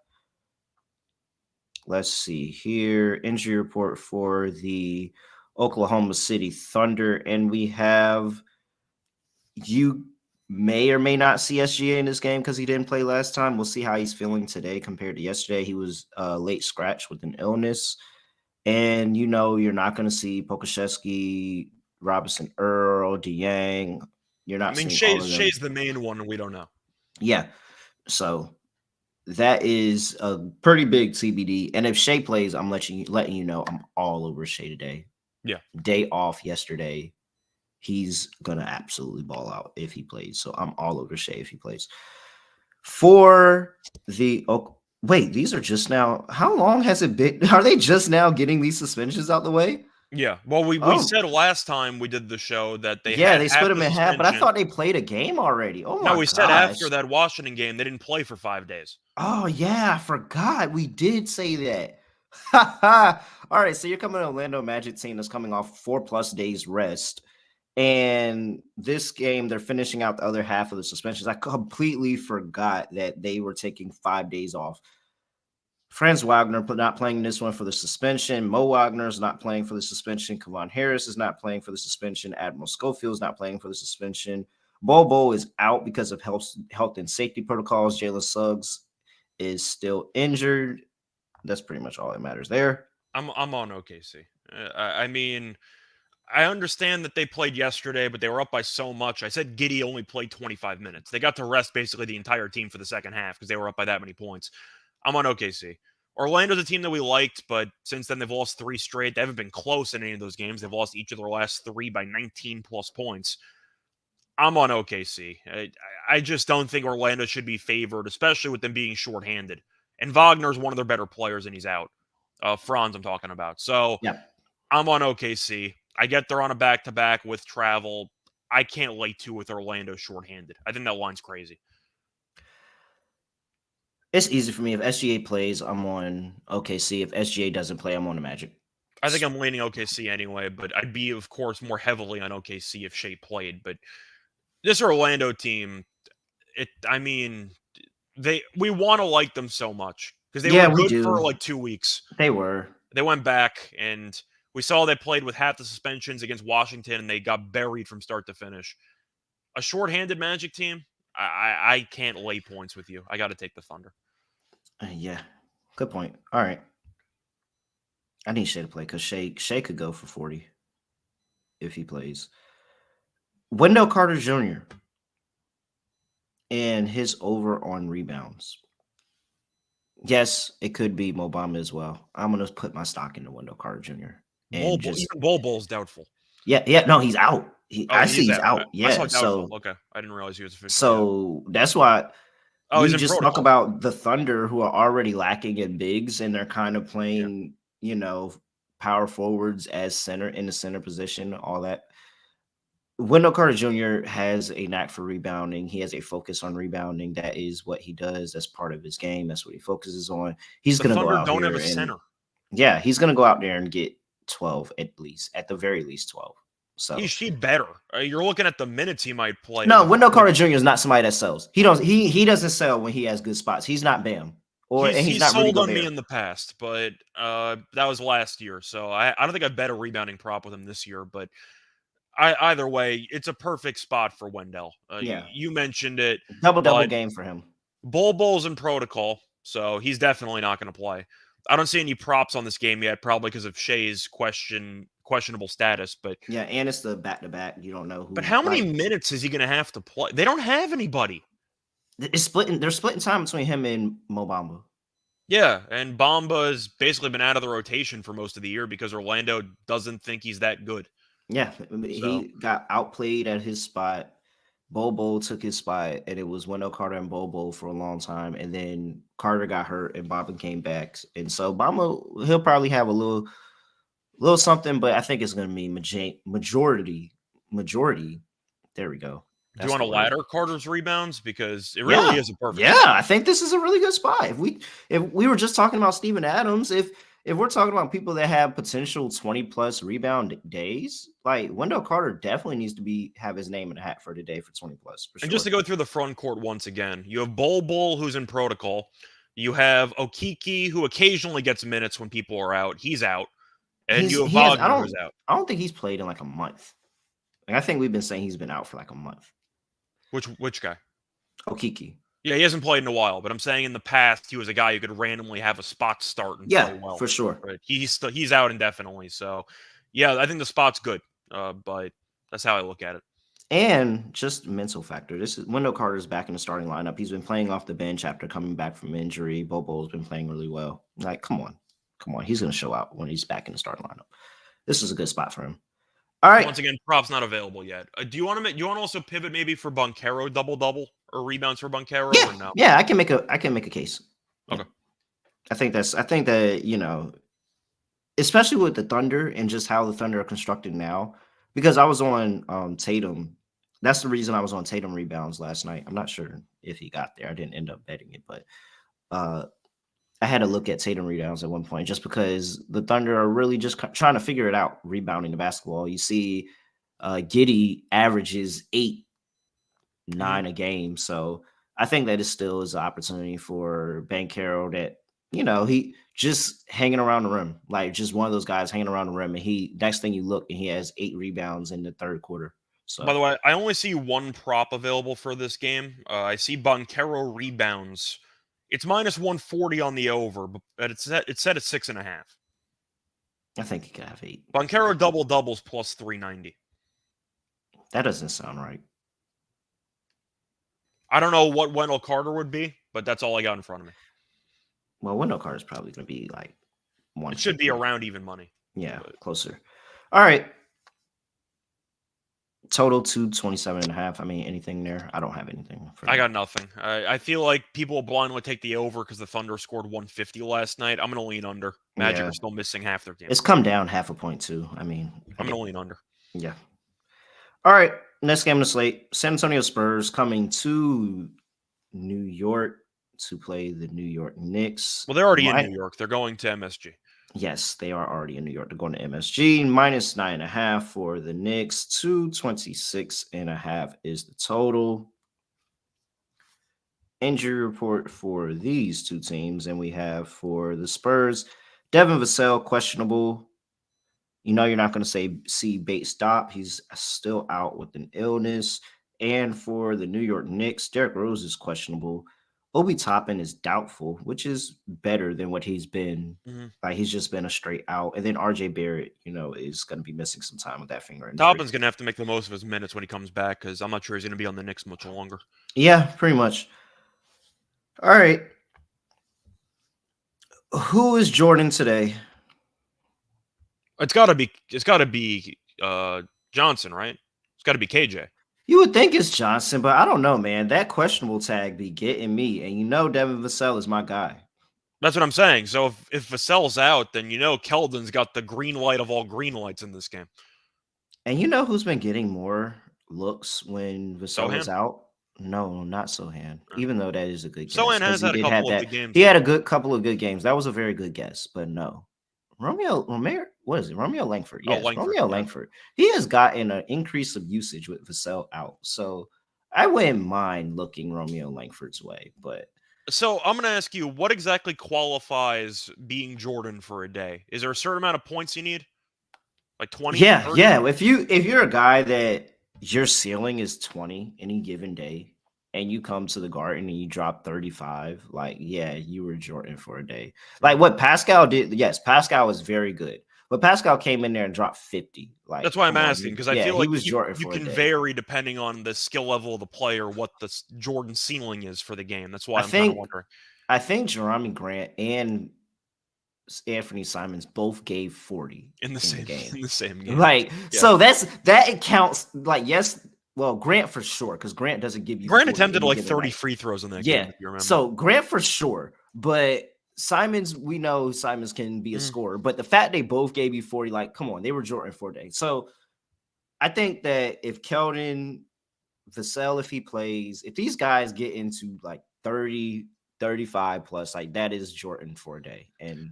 Let's see here. Injury report for the Oklahoma City Thunder, and we have you may or may not see SGA in this game because he didn't play last time. We'll see how he's feeling today compared to yesterday. He was late scratch with an illness. And you're not going to see Pokashevsky, Robinson Earl, DeYang. You're I not mean, seeing all of them. Shea's the main one, and we don't know. Yeah. So that is a pretty big TBD. And if Shea plays, I'm letting you know I'm all over Shea today. Yeah. Day off yesterday. He's gonna absolutely ball out if he plays. So I'm all over Shea if he plays. For the wait, these are just now. How long has it been? Are they just now getting these suspensions out the way? Yeah. Well, we Oh, said last time we did the show that they yeah, had they half split them the in half, but I suspension. thought they played a game already. Oh No, my we said gosh. after that Washington game they didn't play for 5 days. Oh yeah, I forgot. We did say that. All right, so you're coming to Orlando Magic team that's coming off 4+ days rest. And this game, they're finishing out the other half of the suspensions. I completely forgot that they were taking 5 days off. Franz Wagner not playing this one for the suspension. Mo Wagner is not playing for the suspension. Kevon Harris is not playing for the suspension. Admiral Schofield is not playing for the suspension. Bobo is out because of health and safety protocols. Jalen Suggs is still injured. That's pretty much all that matters there. I'm on OKC. I mean, I understand that they played yesterday, but they were up by so much. I said Giddey only played 25 minutes. They got to rest basically the entire team for the second half because they were up by that many points. I'm on OKC. Orlando's a team that we liked, but since then they've lost 3 straight. They haven't been close in any of those games. They've lost each of their last 3 by 19 plus points. I'm on OKC. I just don't think Orlando should be favored, especially with them being shorthanded. And Wagner's one of their better players, and he's out. Franz, I'm talking about. So Yeah. I'm on OKC. I get they're on a back-to-back with travel. I can't lay 2 with Orlando shorthanded. I think that line's crazy. It's easy for me. If SGA plays, I'm on OKC. If SGA doesn't play, I'm on the Magic. I think I'm leaning OKC anyway, but I'd be, of course, more heavily on OKC if Shea played. But this Orlando team, we want to like them so much because they were we good do. for like 2 weeks. They were. They went back, and we saw they played with half the suspensions against Washington, and they got buried from start to finish. A shorthanded Magic team, I can't lay points with you. I got to take the Thunder. Yeah, good point. All right. I need Shea to play because Shea could go for 40 if he plays. Wendell Carter Jr. and his over on rebounds. Yes, it could be Mo Bamba as well. I'm going to put my stock into Wendell Carter Jr. Even Bol Bol's doubtful. Yeah, no, he's out. I see he's out. Yeah, I saw so doubtful. Okay, I didn't realize he was official. So that's why he's in just protocol. talk about the Thunder who are already lacking in bigs, and they're kind of playing, power forwards as center in the center position, all that. Wendell Carter Jr. has a knack for rebounding. He has a focus on rebounding. That is what he does. That's part of his game. That's what he focuses on. He's going to go out don't here have a center. Yeah, he's going to go out there and get 12 at the very least 12. So he better. You're looking at the minutes he might play. No, Wendell Carter Jr. is not somebody that sells. He doesn't sell when he has good spots. He's not Bam. He's not sold on me in the past, but that was last year. So I don't think I bet a rebounding prop with him this year. But either way, it's a perfect spot for Wendell. You mentioned it. Double game for him. Bol's in protocol, so he's definitely not going to play. I don't see any props on this game yet, probably because of Shea's questionable status. But yeah, and it's the back-to-back. You don't know who. But how many minutes is he going to have to play? They don't have anybody. They're splitting time between him and Mo Bamba. Yeah, and Bamba has basically been out of the rotation for most of the year because Orlando doesn't think he's that good. Yeah, he got outplayed at his spot. Bobo took his spot, and it was Wendell Carter and Bobo for a long time. And then Carter got hurt, and Bamba came back. And so Bamba, he'll probably have a little something, but I think it's going to be majority. There we go. Do you want to ladder Carter's rebounds? Because it really is a perfect spot. I think this is a really good spot. If we were just talking about Steven Adams, if we're talking about people that have potential 20+ rebound days, like Wendell Carter definitely needs to have his name in the hat for today for 20+. For sure. And just to go through the front court once again, you have Bol who's in protocol. You have Okiki, who occasionally gets minutes when people are out. He's out. And you have he has Wagner who's out. I don't think he's played in like a month. Like, I think we've been saying he's been out for like a month. Which guy? Okiki. Yeah, he hasn't played in a while, but I'm saying in the past he was a guy who could randomly have a spot start and Yeah, play well. for sure. Right? He's out indefinitely, so yeah, I think the spot's good. But that's how I look at it. And just mental factor. This is Wendell Carter's back in the starting lineup. He's been playing off the bench after coming back from injury. Bobo's been playing really well. Like, come on. He's going to show out when he's back in the starting lineup. This is a good spot for him. All right. Once again, props not available yet. Do you want to also pivot maybe for Banchero double or rebounds for Banchero Yeah, or no? yeah, I can make a case. Okay. I think that, especially with the Thunder and just how the Thunder are constructed now, because I was on Tatum. That's the reason I was on Tatum rebounds last night. I'm not sure if he got there. I didn't end up betting it, but I had to look at Tatum rebounds at one point just because the Thunder are really just trying to figure it out, rebounding the basketball. You see Giddey averages 8, 9 a game. So I think that it still is an opportunity for Banchero that, he just hanging around the rim, like just one of those guys hanging around the rim. And next thing you look, and he has 8 rebounds in the third quarter. So, by the way, I only see one prop available for this game. I see Banchero rebounds. It's -140 on the over, but it's set at 6.5. I think he could have 8. Banchero doubles +390. That doesn't sound right. I don't know what Wendell Carter would be, but that's all I got in front of me. Well, Wendell Carter is probably going to be like 1. It should be around even money. Yeah, closer. All right. Total 227.5. I mean, anything there? I don't have anything. I got nothing. I feel like people will blindly take the over because the Thunder scored 150 last night. I'm going to lean under. Magic are still missing half their game. It's come down half a point too. I mean, I'm going to lean under. Yeah. All right. Next game on the slate. San Antonio Spurs coming to New York to play the New York Knicks. Well, they're already in New York. They're going to MSG. Yes, they are already in New York. They're going to MSG. -9.5 for the Knicks. 226.5 is the total. Injury report for these two teams. And we have for the Spurs, Devin Vassell, questionable. You're not going to see Bates stop. He's still out with an illness. And for the New York Knicks, Derrick Rose is questionable. Obi Toppin is doubtful, which is better than what he's been. Like, he's just been a straight out. And then RJ Barrett, is going to be missing some time with that finger injury. Toppin's going to have to make the most of his minutes when he comes back because I'm not sure he's going to be on the Knicks much longer. Yeah, pretty much. All right. Who is Jordan today? It's got to be Johnson, right? It's got to be KJ. You would think it's Johnson, but I don't know, man. That questionable tag be getting me. And Devin Vassell is my guy. That's what I'm saying. So if Vassell's out, then Keldon's got the green light of all green lights in this game. And who's been getting more looks when Vassell is out? No, not Sohan. Even though that is a good guess. Sohan has had a couple of good games. He had a couple of good games. That was a very good guess, but no. Romeo Langford. Yes, Romeo Langford. He has gotten an increase of usage with Vassell out. So I wouldn't mind looking Romeo Langford's way. But so I'm going to ask you, what exactly qualifies being Jordan for a day? Is there a certain amount of points you need? Like 20? Yeah, 30? yeah. If you're a guy that your ceiling is 20 any given day, and you come to the Garden and you drop 35, like, yeah, you were Jordan for a day. Like what Pascal did, yes, Pascal was very good. But Pascal came in there and dropped 50. Like, that's why I'm asking, because I feel like was Jordan you can vary depending on the skill level of the player, what the Jordan ceiling is for the game. That's why I'm kind of wondering. I think Jerami Grant and Anthony Simons both gave 40 in the same game. Like, so that counts. Like, yes. Well, Grant for sure, because Grant doesn't give you. Grant attempted like 30 free throws in that game, if you remember. So Grant for sure, but Simons, we know Simons can be a scorer, but the fact they both gave you 40, like, come on, they were Jordan for a day. So I think that if Keldon, Vassell, if he plays, if these guys get into like 30, 35 plus, like, that is Jordan for a day. And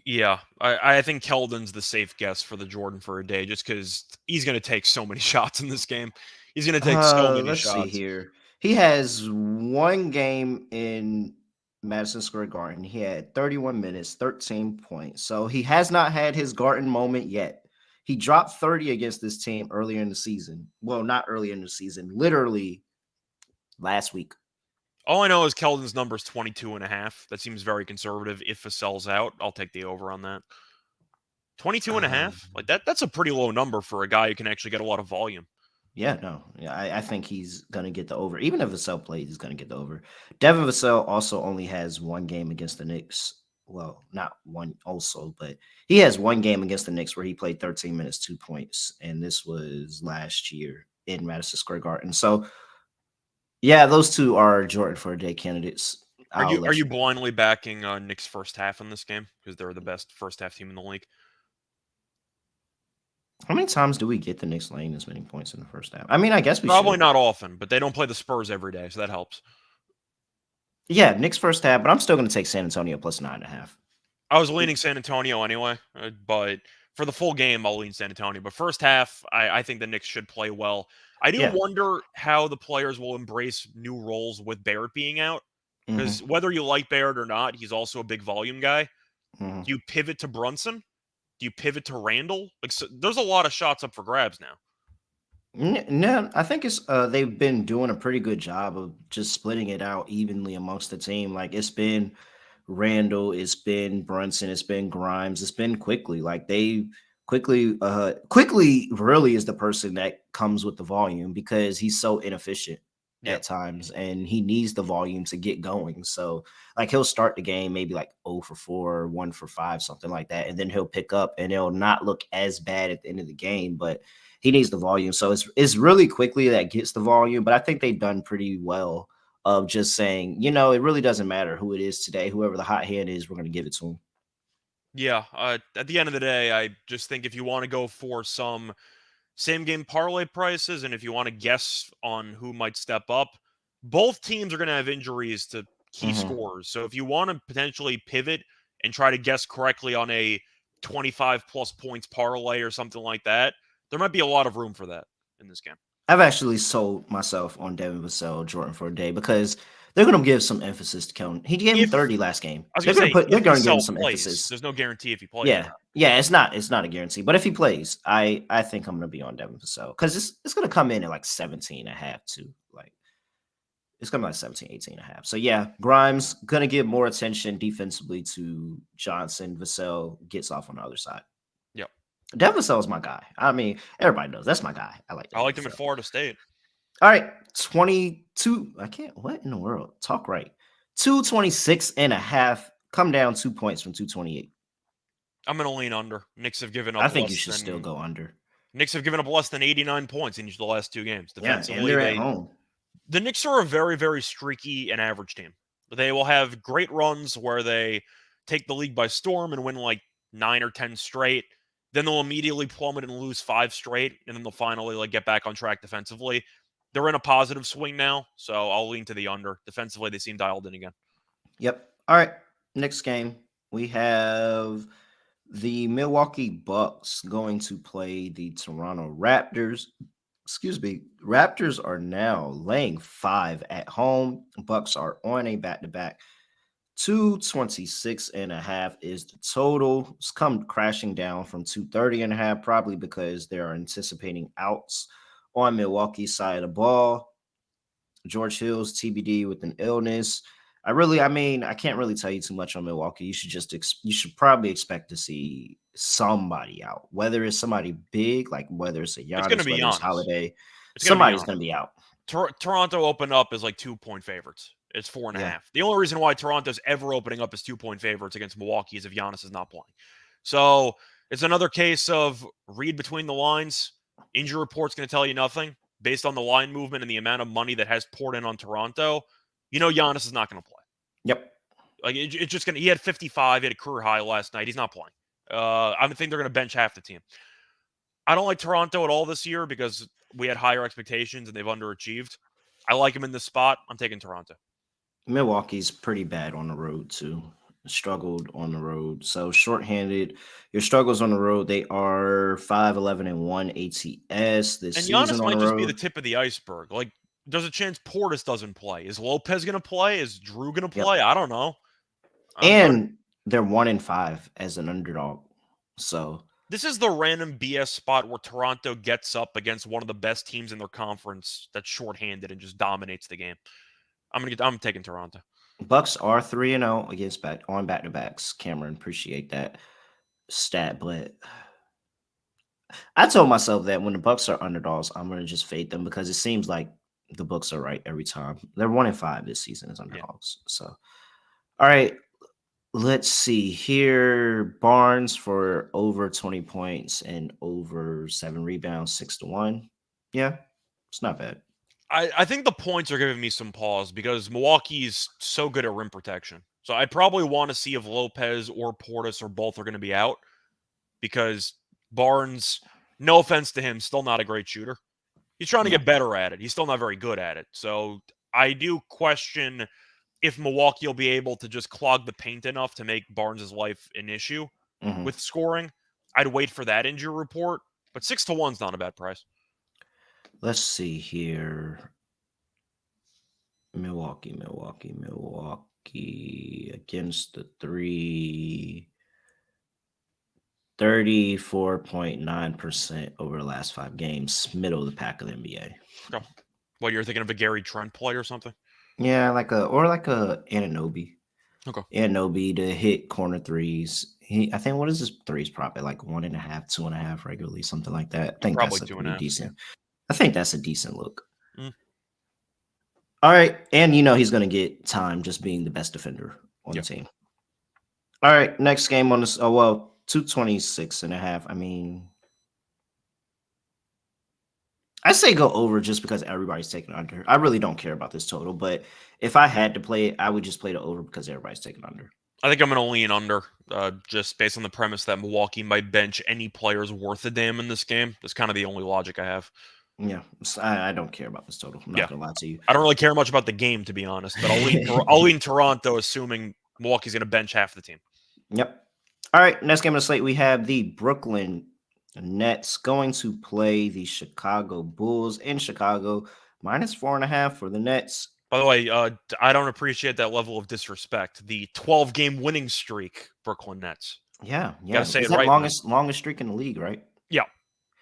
yeah, I think Keldon's the safe guess for the Jordan for a day, just because he's going to take so many shots in this game. He's going to take so many shots. Let's see here. He has one game in Madison Square Garden. He had 31 minutes, 13 points. So he has not had his Garden moment yet. He dropped 30 against this team earlier in the season. Well, not earlier in the season, literally last week. All I know is Keldon's number is 22.5. That seems very conservative. If it sells out, I'll take the over on that. 22 and a Um, half? Like that's a pretty low number for a guy who can actually get a lot of volume. yeah, no. Yeah, I think he's gonna get the over. Even if Vassell plays, he's gonna get the over. Devin Vassell also only has one game against the Knicks. Well, not one also, but he has one game against the Knicks where he played 13 minutes, 2 points, and this was last year in Madison Square Garden. So yeah, those two are Jordan for a day candidates. Are I'll you are let you you know. blindly backing Knicks first half in this game because they're the best first half team in the league? How many times do we get the Knicks laying this many points in the first half? I mean, I guess we Probably should. not often, but they don't play the Spurs every day, so that helps. Yeah, Knicks first half, but I'm still going to take San Antonio plus 9.5. I was leaning San Antonio anyway, but for the full game, I'll lean San Antonio. But first half, I think the Knicks should play well. I do Yeah. wonder how the players will embrace new roles with Barrett being out, because Hmm. whether you like Barrett or not, he's also a big volume guy. Hmm. Do you pivot to Brunson? Do you pivot to Randall? Like, so, there's a lot of shots up for grabs now. No, I think it's they've been doing a pretty good job of just splitting it out evenly amongst the team. Like it's been Randall, it's been Brunson, it's been Grimes, it's been quickly. Like they quickly really is the person that comes with the volume because he's so inefficient Yeah. at times and he needs the volume to get going. So like he'll start the game maybe like 0 for 4, 1 for 5, something like that. And then he'll pick up and it'll not look as bad at the end of the game, but he needs the volume. So it's really quickly that gets the volume, but I think they've done pretty well of just saying, it really doesn't matter who it is today. Whoever the hot hand is, we're going to give it to him. Yeah. At the end of the day, I just think if you want to go for some same game parlay prices, and if you want to guess on who might step up, both teams are going to have injuries to key Hmm. scorers. So if you want to potentially pivot and try to guess correctly on a 25 plus points parlay or something like that, there might be a lot of room for that in this game. I've actually sold myself on Devin Vassell, Jordan for a day because they're going to give some emphasis to Kellen. He gave him If 30 last game. I was They're going to going to say, put. They're if going to give him Vassell some plays, emphasis. there's no guarantee if he plays or Yeah, not. yeah. It's not a guarantee, but if he plays, I think I'm going to be on Devin Vassell because it's going to come in at like 17 and a half too. Like it's going to be like 17, 18 and a half. So yeah, Grimes going to give more attention defensively to Johnson. Vassell gets off on the other side. Yep. Devin Vassell is my guy. I mean, everybody knows that's my guy. I like I Devin liked him at Vassell. Florida State. All right, 22. I can't. What in the world? Talk right. 226 and a half. Come down 2 points from 228. I'm going to lean under. Knicks have given I up think you less should still than go under. Knicks have given up less than 89 points in each of the last two games. Yeah, and Defensively, they're at home. the Knicks are a very, very streaky and average team. They will have great runs where they take the league by storm and win like 9 or 10 straight. Then they'll immediately plummet and lose 5 straight, and then they'll finally like get back on track defensively. They're in a positive swing now, so I'll lean to the under. Defensively, they seem dialed in again. Yep. All right. Next game, we have the Milwaukee Bucks going to play the Toronto Raptors. Excuse me. Raptors are now laying 5 at home. Bucks are on a back-to-back. 226 and a half is the total. It's come crashing down from 230 and a half, probably because they're anticipating outs on Milwaukee's side of the ball. George Hill's TBD with an illness. I can't really tell you too much on Milwaukee. You should probably expect to see somebody out, whether it's somebody big, like whether it's a It's going to Giannis, be whether it's Giannis. Holiday, It's going to be somebody's Giannis. going to be out. Toronto opened up as like 2 point favorites. It's four and a Yeah. half. The only reason why Toronto's ever opening up as 2 point favorites against Milwaukee is if Giannis is not playing. So it's another case of read between the lines. Injury report's going to tell you nothing based on the line movement and the amount of money that has poured in on Toronto. You know Giannis is not going to play. Yep. Like it's just going to. He had 55. He had a career high last night. He's not playing. I think they're going to bench half the team. I don't like Toronto at all this year because we had higher expectations and they've underachieved. I like him in this spot. I'm taking Toronto. Milwaukee's pretty bad on the road too. Struggled on the road. So shorthanded. Your struggles on the road, they are 5-11-1 ATS this And season Giannis on the might just be the road. tip of the iceberg. Like there's a chance Portis doesn't play. Is Lopez going to play? Is Drew going to Yep. play? I don't know. And they're 1-5 as an underdog. So this is the random BS spot where Toronto gets up against one of the best teams in their conference that's shorthanded and just dominates the game. I'm taking Toronto. Bucks are 3-0 against back-to-backs. Cameron, appreciate that stat, but I told myself that when the Bucks are underdogs, I'm gonna just fade them because it seems like the Bucks are right every time. They're 1-5 this season as underdogs. So, all right, let's see here. Barnes for over 20 points and over 7 rebounds, 6-1. Yeah, it's not bad. I think the points are giving me some pause because Milwaukee's so good at rim protection. So I'd probably want to see if Lopez or Portis or both are going to be out because Barnes, no offense to him, still not a great shooter. He's trying to Yeah. get better at it. He's still not very good at it. So I do question if Milwaukee will be able to just clog the paint enough to make Barnes' life an issue Mhm. with scoring. I'd wait for that injury report, but 6-1 is not a bad price. Let's see here. Milwaukee against the 3. 34.9% over the last 5 games, middle of the pack of the NBA. Oh, what, you're thinking of a Gary Trent play or something? Yeah, like a Anunoby. Okay. Anunoby to hit corner threes. I think what is his threes probably like 1.5, 2.5 regularly, something like that. I think Probably that's a two and pretty a half. decent. I think that's a decent look. Mm. All right, and he's going to get time just being the best defender on Yep. the team. All right, next game on this. Oh well, 226.5. I mean, I say go over just because everybody's taking under. I really don't care about this total, but if I had to play it, I would just play the over because everybody's taking under. I think I'm going to lean under, just based on the premise that Milwaukee might bench any players worth a damn in this game. That's kind of the only logic I have. Yeah, I don't care about this total. I'm not gonna lie to you. I don't really care much about the game, to be honest, but I'll lean Toronto, assuming Milwaukee's going to bench half the team. Yep. All right, next game on the slate, we have the Brooklyn Nets going to play the Chicago Bulls in Chicago, -4.5 for the Nets. By the way, I don't appreciate that level of disrespect. The 12-game winning streak, Brooklyn Nets. Yeah. Gotta say Is it that right, man. longest streak in the league, right? Yeah,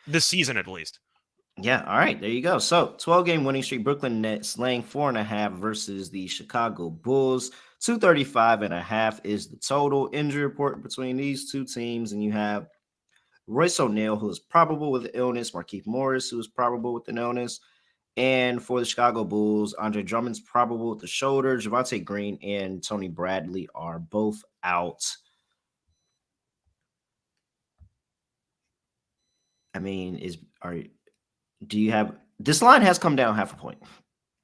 this season at least. Yeah, all right, there you go. So 12-game winning streak, Brooklyn Nets laying 4.5 versus the Chicago Bulls. 235.5 is the total injury report between these two teams. And you have Royce O'Neal, who is probable with illness, Markieff Morris, who is probable with an illness. And for the Chicago Bulls, Andre Drummond's probable with the shoulder. Javonte Green and Tony Bradley are both out. I mean, do you have this line has come down half a point?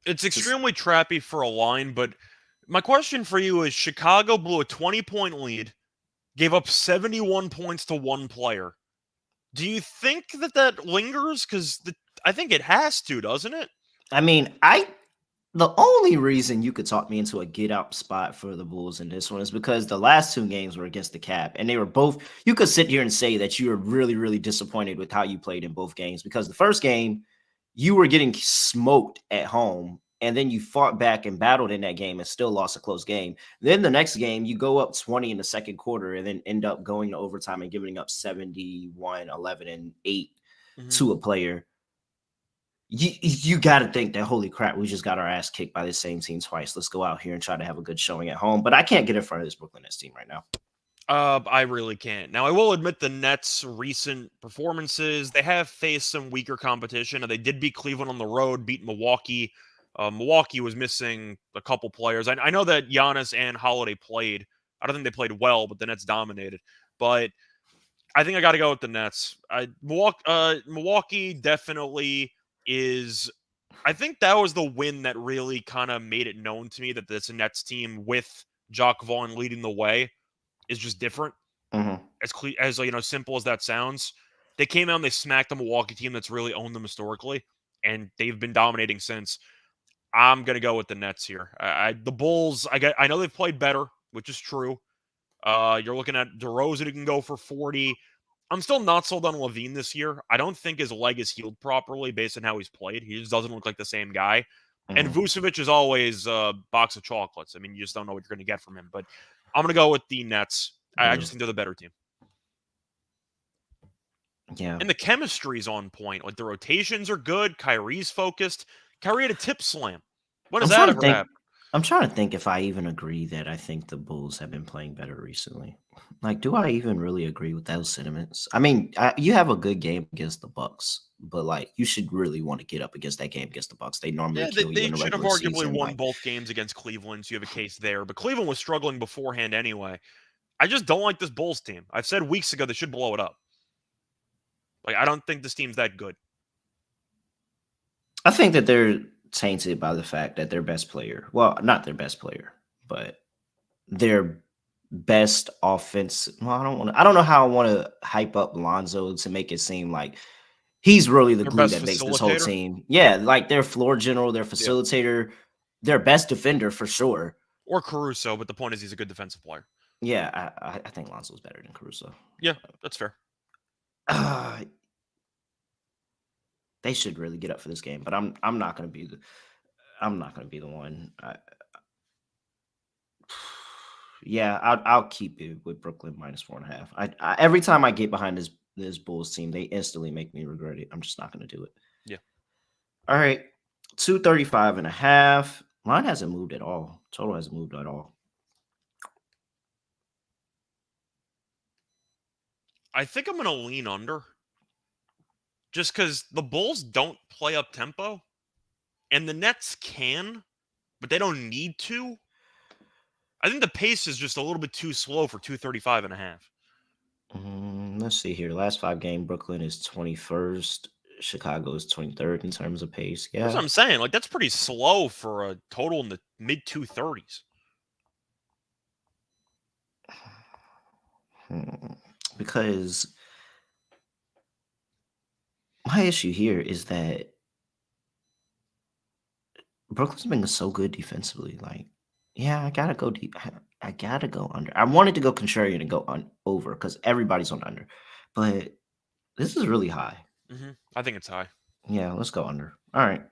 It's extremely trappy for a line, but my question for you is Chicago blew a 20-point lead, gave up 71 points to one player. Do you think that lingers? Because I think it has to, doesn't it? I mean, the only reason you could talk me into a get out spot for the Bulls in this one is because the last 2 games were against the Cap, and they were both. You could sit here and say that you were really, really disappointed with how you played in both games because the first game you were getting smoked at home, and then you fought back and battled in that game and still lost a close game. Then the next game you go up 20 in the second quarter and then end up going to overtime and giving up 71, 11, and 8 to a player. You got to think that, holy crap, we just got our ass kicked by the same team twice. Let's go out here and try to have a good showing at home. But I can't get in front of this Brooklyn Nets team right now. I really can't. Now, I will admit the Nets' recent performances, they have faced some weaker competition. They did beat Cleveland on the road, beat Milwaukee. Milwaukee was missing a couple players. I know that Giannis and Holiday played. I don't think they played well, but the Nets dominated. But I think I got to go with the Nets. Milwaukee definitely is. I think that was the win that really kind of made it known to me that this Nets team with Jock Vaughn leading the way is just different. Mm-hmm. As simple as that sounds, they came out and they smacked the Milwaukee team that's really owned them historically, and they've been dominating since. I'm gonna go with the Nets here. The Bulls. I know they've played better, which is true. You're looking at DeRozan who can go for 40. I'm still not sold on Levine this year. I don't think his leg is healed properly based on how he's played. He just doesn't look like the same guy. And Mhm. Vucevic is always a box of chocolates. I mean, you just don't know what you're going to get from him. But I'm going to go with the Nets. I Yeah. just think they're the better team. Yeah. And the chemistry's on point. Like the rotations are good. Kyrie's focused. Kyrie had a tip slam. When has I'm that trying to ever think. happened? I'm trying to think if I even agree that I think the Bulls have been playing better recently. Like, do I even really agree with those sentiments? I mean, you have a good game against the Bucks, but like, you should really want to get up against that game against the Bucks. They normally Yeah, they, kill you in they the should have regular arguably season. won Like, both games against Cleveland, so you have a case there. But Cleveland was struggling beforehand anyway. I just don't like this Bulls team. I've said weeks ago they should blow it up. Like, I don't think this team's that good. I think that they're tainted by the fact that their best player, well, not their best player, but their best offense. Well, I don't know how I want to hype up Lonzo to make it seem like he's really the Their glue best that makes this whole facilitator team. Yeah, like their floor general, their yeah, facilitator, their best defender for sure. or Caruso, but the point is he's a good defensive player. Yeah, I think Lonzo's better than Caruso. Yeah, that's fair. Uh, they should really get up for this game, but I'm not gonna be the one. Yeah, I'll keep it with Brooklyn -4.5. Every time I get behind this Bulls team, they instantly make me regret it. I'm just not gonna do it. Yeah. All right, 235.5. Mine hasn't moved at all. Total hasn't moved at all. I think I'm going to lean under just because the Bulls don't play up tempo and the Nets can, but they don't need to. I think the pace is just a little bit too slow for 235.5. Let's see here. Last 5 game, Brooklyn is 21st. Chicago is 23rd in terms of pace. That's what Yeah. I'm saying. Like, that's pretty slow for a total in the mid 230s. Hmm. Because my issue here is that Brooklyn's been so good defensively. Like, yeah, I gotta go deep. I gotta go under. I wanted to go contrarian and go on over because everybody's on under, but this is really high. I think it's high. Yeah, let's go under. All right.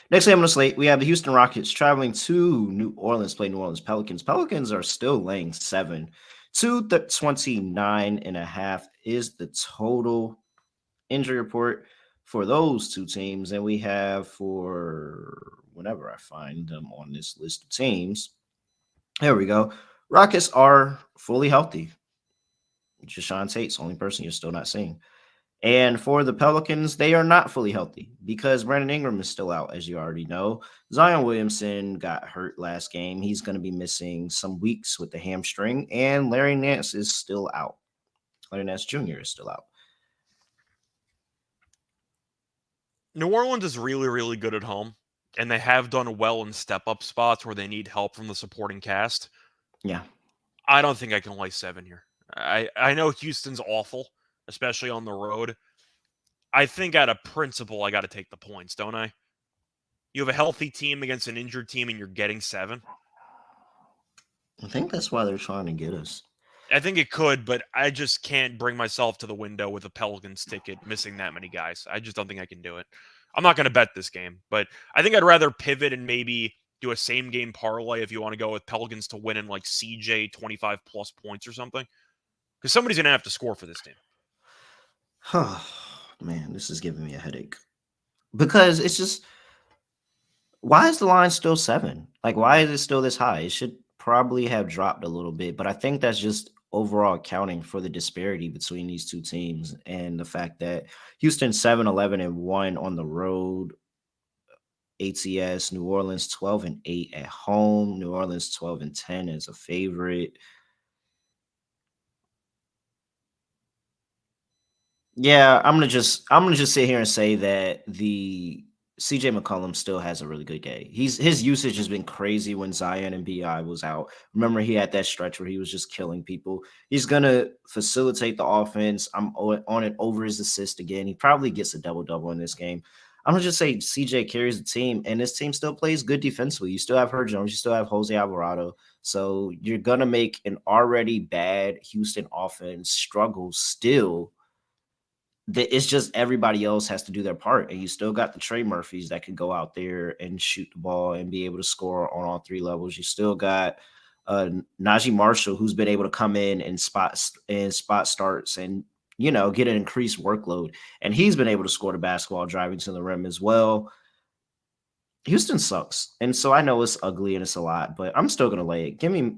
Next game on the slate, we have the Houston Rockets traveling to New Orleans, play New Orleans Pelicans. Pelicans are still laying 7. 229.5 is the total injury report for those two teams. And we have for whenever I find them on this list of teams. There we go. Rockets are fully healthy. Jashawn Tate's the only person you're still not seeing. And for the Pelicans, they are not fully healthy because Brandon Ingram is still out, as you already know. Zion Williamson got hurt last game. He's going to be missing some weeks with the hamstring. And Larry Nance is still out. Larry Nance Jr. is still out. New Orleans is really, really good at home, and they have done well in step up spots where they need help from the supporting cast. Yeah. I don't think I can lay 7 here. I know Houston's awful, especially on the road. I think out of principle, I got to take the points, don't I? You have a healthy team against an injured team, and you're getting 7. I think that's why they're trying to get us. I think it could, but I just can't bring myself to the window with a Pelicans ticket missing that many guys. I just don't think I can do it. I'm not going to bet this game, but I think I'd rather pivot and maybe do a same game parlay if you want to go with Pelicans to win in like CJ 25 plus points or something. Because somebody's going to have to score for this team. Oh, man, this is giving me a headache. Because it's just, why is the line still 7? Like, why is it still this high? It should probably have dropped a little bit, but I think that's just overall accounting for the disparity between these two teams and the fact that Houston 7-11-1 on the road, ATS, New Orleans 12-8 at home, New Orleans 12-10 as a favorite. Yeah, I'm gonna just sit here and say that the CJ McCollum still has a really good game. His usage has been crazy when Zion and BI was out. Remember, he had that stretch where he was just killing people. He's gonna facilitate the offense. I'm on it over his assist again. He probably gets a double-double in this game. I'm gonna just say CJ carries the team, and this team still plays good defensively. You still have Herb Jones, you still have Jose Alvarado. So you're gonna make an already bad Houston offense struggle still it's just everybody else has to do their part, and you still got the Trey Murphys that could go out there and shoot the ball and be able to score on all three levels. You still got Najee Marshall, who's been able to come in and spot starts and get an increased workload, and he's been able to score the basketball driving to the rim as well. Houston sucks, and so I know it's ugly and it's a lot, but I'm still gonna lay it. Give me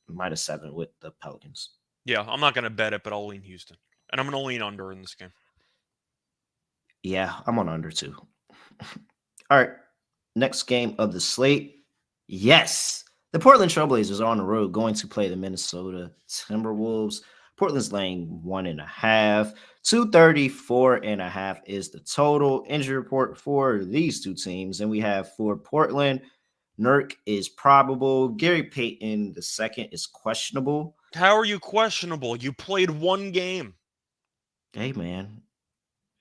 -7 with the Pelicans. Yeah, I'm not going to bet it, but I'll lean Houston. And I'm going to lean under in this game. Yeah, I'm on under too. All right. Next game of the slate. Yes. The Portland Trailblazers are on the road going to play the Minnesota Timberwolves. Portland's laying 1.5. 234.5 is the total injury report for these two teams. And we have for Portland, Nurk is probable. Gary Payton II is questionable. How are you questionable? You played one game. Hey, man.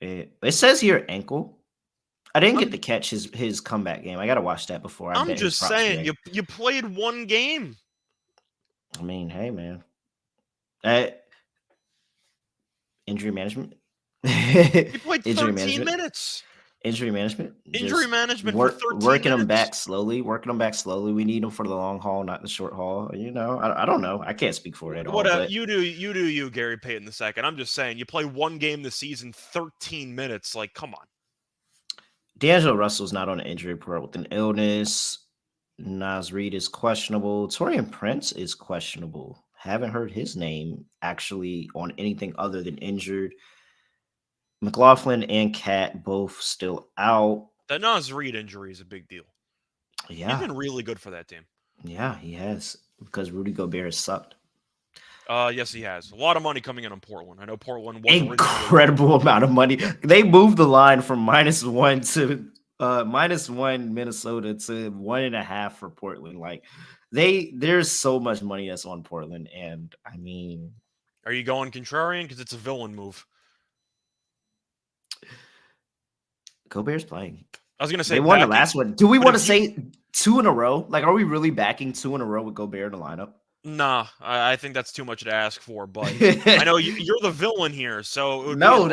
It says here ankle. I didn't get to catch his comeback game. I got to watch that before. I'm just saying, you played one game. I mean, hey, man. Injury management. You played 13 minutes. Injury management. Injury management for 13 working minutes. them back slowly. We need them for the long haul, not the short haul. I don't know. I can't speak for it at all. What you do, Gary Payton II. I'm just saying, you play one game this season, 13 minutes. Like, come on. D'Angelo Russell's not on an injury report with an illness. Naz Reid is questionable. Taurean Prince is questionable. Haven't heard his name actually on anything other than injured. McLaughlin and Cat both still out. That Naz Reid injury is a big deal. Yeah. He's been really good for that team. Yeah, he has. Because Rudy Gobert has sucked. Yes, he has. A lot of money coming in on Portland. I know Portland was incredible amount of money. They moved the line from -1 to -1 Minnesota to 1.5 for Portland. Like there's so much money that's on Portland, and I mean, are you going contrarian because it's a villain move? Gobert's playing. I was gonna say they won the last one. Do we want to say 2 in a row? Like, are we really backing 2 in a row with Gobert in the lineup? Nah, I think that's too much to ask for. But I know you're the villain here, so it would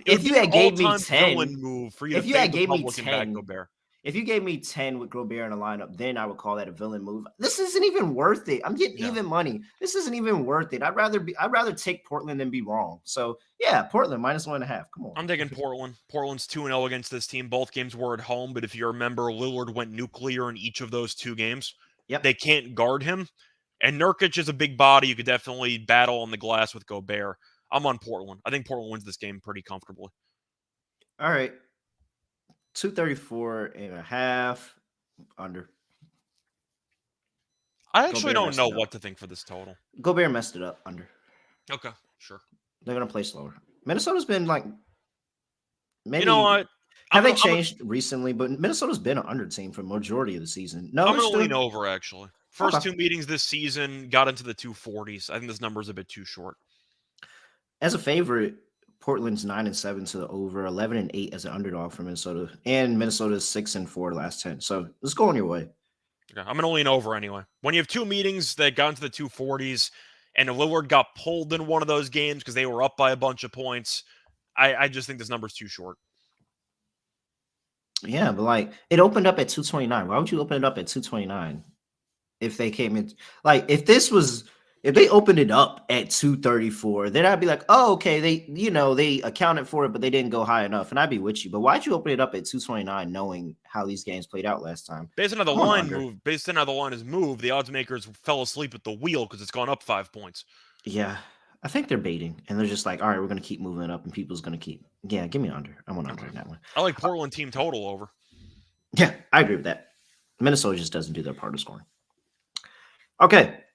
if you had gave me 10, move for you if you had gave me 10, Gobert. If you gave me 10 with Gobert in the lineup, then I would call that a villain move. This isn't even worth it. I'm getting even money. This isn't even worth it. I'd rather take Portland than be wrong. So yeah, Portland -1.5. Come on. I'm taking Portland. Portland's 2-0 against this team. Both games were at home, but if you remember, Lillard went nuclear in each of those 2 games. Yep. They can't guard him. And Nurkic is a big body. You could definitely battle on the glass with Gobert. I'm on Portland. I think Portland wins this game pretty comfortably. All right. 234.5 under. I actually don't know what to think for this total. Gobert messed it up under. Okay, sure. They're going to play slower. Minnesota's been like, maybe. You know what? Have they changed recently? But Minnesota's been an under team for the majority of the season. No, I'm going to lean over, actually. First 2 meetings this season got into the 240s. I think this number is a bit too short. As a favorite, Portland's 9-7 to the over, 11-8 as an underdog for Minnesota, and Minnesota's 6-4 last 10. So let's go on your way. Okay, I'm going to lean over anyway. When you have 2 meetings that got into the 240s, and Lillard got pulled in one of those games because they were up by a bunch of points, I just think this number's too short. Yeah, but like it opened up at 229. Why would you open it up at 229? If they came in, like if they opened it up at 234, then I'd be like, oh, okay, they accounted for it, but they didn't go high enough, and I'd be with you. But why'd you open it up at 229, knowing how these games played out last time? Based on how the line is moved, the odds makers fell asleep at the wheel because it's gone up 5 points. Yeah, I think they're baiting, and they're just like, all right, we're gonna keep moving it up, and people's gonna keep. Yeah, give me under. I'm on under in that one. I like Portland team total over. Yeah, I agree with that. Minnesota just doesn't do their part of scoring. Okay.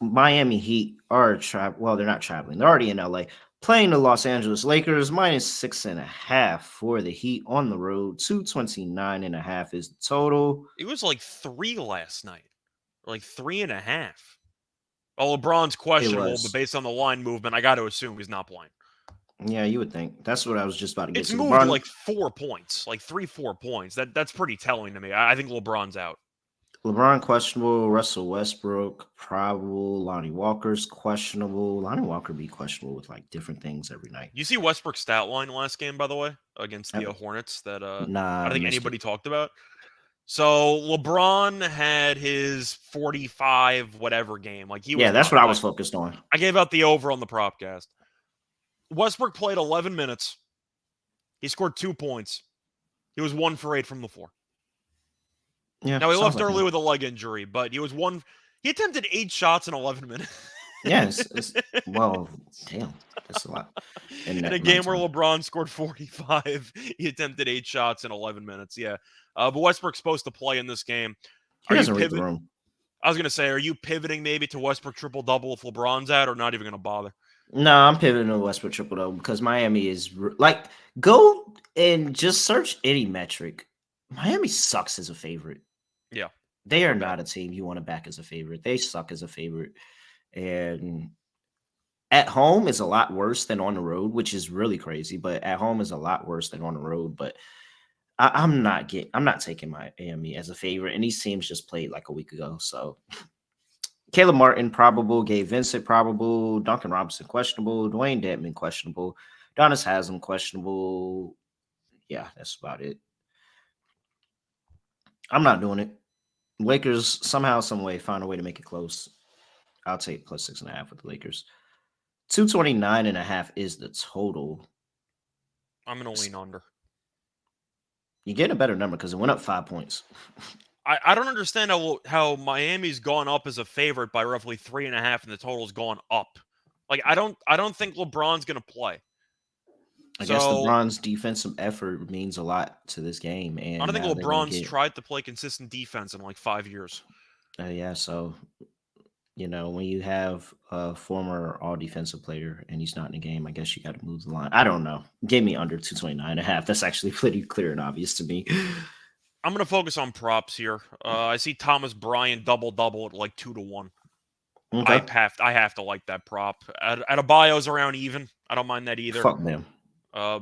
Miami Heat are they're not traveling. They're already in LA. Playing the Los Angeles Lakers, -6.5 for the Heat on the road. 229.5 is the total. It was like 3 last night. Or like 3.5. Well, LeBron's questionable, but based on the line movement, I got to assume he's not playing. Yeah, you would think. That's what I was just about to get to. It's moved like 4 points. Like 3-4 points. That's pretty telling to me. I think LeBron's out. LeBron questionable. Russell Westbrook probable. Lonnie Walker's questionable. Lonnie Walker be questionable with like different things every night. You see Westbrook's stat line last game, by the way, against the Uh, Hornets that I Nah, I don't think missed it. anybody talked about. So LeBron had his 45 whatever game. Like he Yeah, was that's not what I was playing. focused on. I gave out the over on the propcast. Westbrook played 11 minutes. He scored 2 points. He was 1 for 8 from the floor. Yeah, Now he sounds left like early him. with a leg injury, but he was one. He attempted 8 shots in 11 minutes. Yeah, well, damn, that's a lot in In that a amount game of where time. LeBron scored 45, he attempted 8 shots in 11 minutes. Yeah, but Westbrook's supposed to play in this game. He Are you doesn't read the pivot? room. I was gonna say, are you pivoting maybe to Westbrook triple double if LeBron's out, or not even gonna bother? No, I'm pivoting to Westbrook triple though because Miami is like go and just search any metric. Miami sucks as a favorite. Yeah, They are they're bad. not a team you want to back as a favorite. They suck as a favorite. And at home is a lot worse than on the road, which is really crazy. But at home is a lot worse than on the road. But I'm not taking Miami as a favorite. And these teams just played like a week ago. So Caleb Martin probable, Gabe Vincent probable, Duncan Robinson questionable, Dwayne Dedman questionable, Donis Haslam questionable. Yeah, that's about it. I'm not doing it. Lakers somehow, some way, find a way to make it close. I'll take plus 6.5 with the Lakers. 229.5 is the total. I'm gonna lean under. You get a better number because it went up 5 points. I don't understand how Miami's gone up as a favorite by roughly 3.5, and the total's gone up. Like I don't think LeBron's gonna play. I guess So LeBron's defensive effort means a lot to this game, I and don't think now they're going to LeBron's get. tried to play consistent defense in like 5 years. Yeah, so when you have a former all defensive player and he's not in the game, I guess you got to move the line. I don't know. Give me under 229.5. That's actually pretty clear and obvious to me. I'm gonna focus on props here. I see Thomas Bryant double double at like 2-1. Okay. I have to like that prop. Adebayo's around even. I don't mind that either. Fuck them. Uh,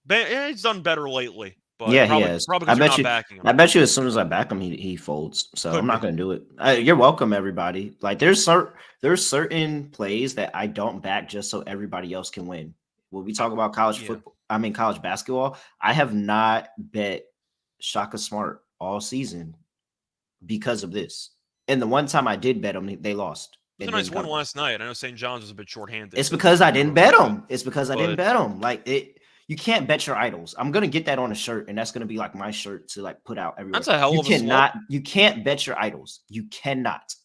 he's done better lately, but Yeah, he probably has. probably I because you're bet not you. backing him. I bet you as soon as I back him, he folds. So I'm Could not be. going to do it. You're welcome, everybody. Like there's certain plays that I don't back just so everybody else can win. When we talk about college Yeah. football, I mean college basketball, I have not bet Shaka Smart all season because of this. And the one time I did bet them, they lost It was a and nice didn't win cover. last night. I know St. John's was a bit shorthanded, It's so they because I couldn't do didn't a bet great bit. them. It's because I didn't But bet them. Like it, you can't bet your idols. I'm gonna get that on a shirt, and that's gonna be like my shirt to like put out everywhere. that's a hell You of a slope. cannot. You can't bet your idols. You cannot.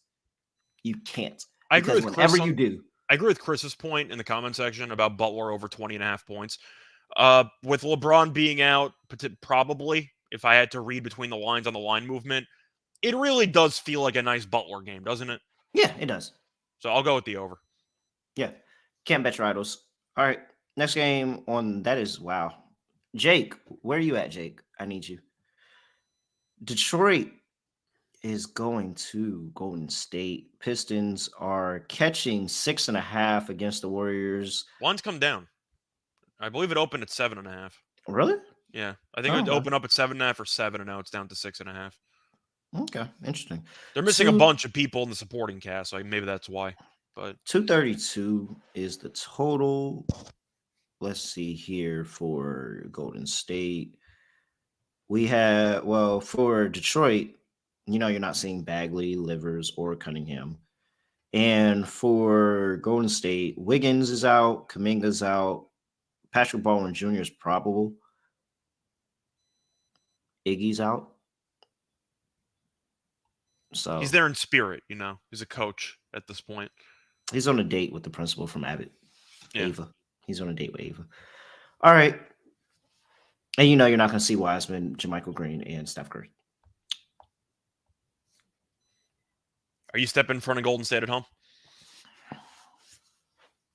You can't I agree because with Chris whenever you on do, I agree with Chris's point in the comment section about Butler over 20.5 points. With LeBron being out, probably, if I had to read between the lines on the line movement, it really does feel like a nice Butler game, doesn't it? yeah, it does. So I'll go with the over. Yeah, can't bet your idols. All right, next game on that is wow. Jake, where are you at, Jake? I need you. Detroit is going to Golden State. Pistons are catching 6.5 against the Warriors. Line's come down. I believe it opened at 7.5. Really? Yeah, I think it Oh, would okay. open up at 7.5 or 7, and now it's down to 6.5. Okay, interesting. They're missing a Two bunch of people in the supporting cast, so maybe that's why. But 232 is the total. Let's see here for Golden State. We have for Detroit, you're not seeing Bagley, Livers, or Cunningham. And for Golden State, Wiggins is out, Kaminga's out, Patrick Baldwin Jr. is probable. Iggy's out. he's So there in spirit, He's a coach at this point. he's on a date with the principal from Abbott, Yeah. Ava. He's on a date with Ava. All right. And you're not going to see Wiseman, JaMychal Green, and Steph Curry. Are you stepping in front of Golden State at home?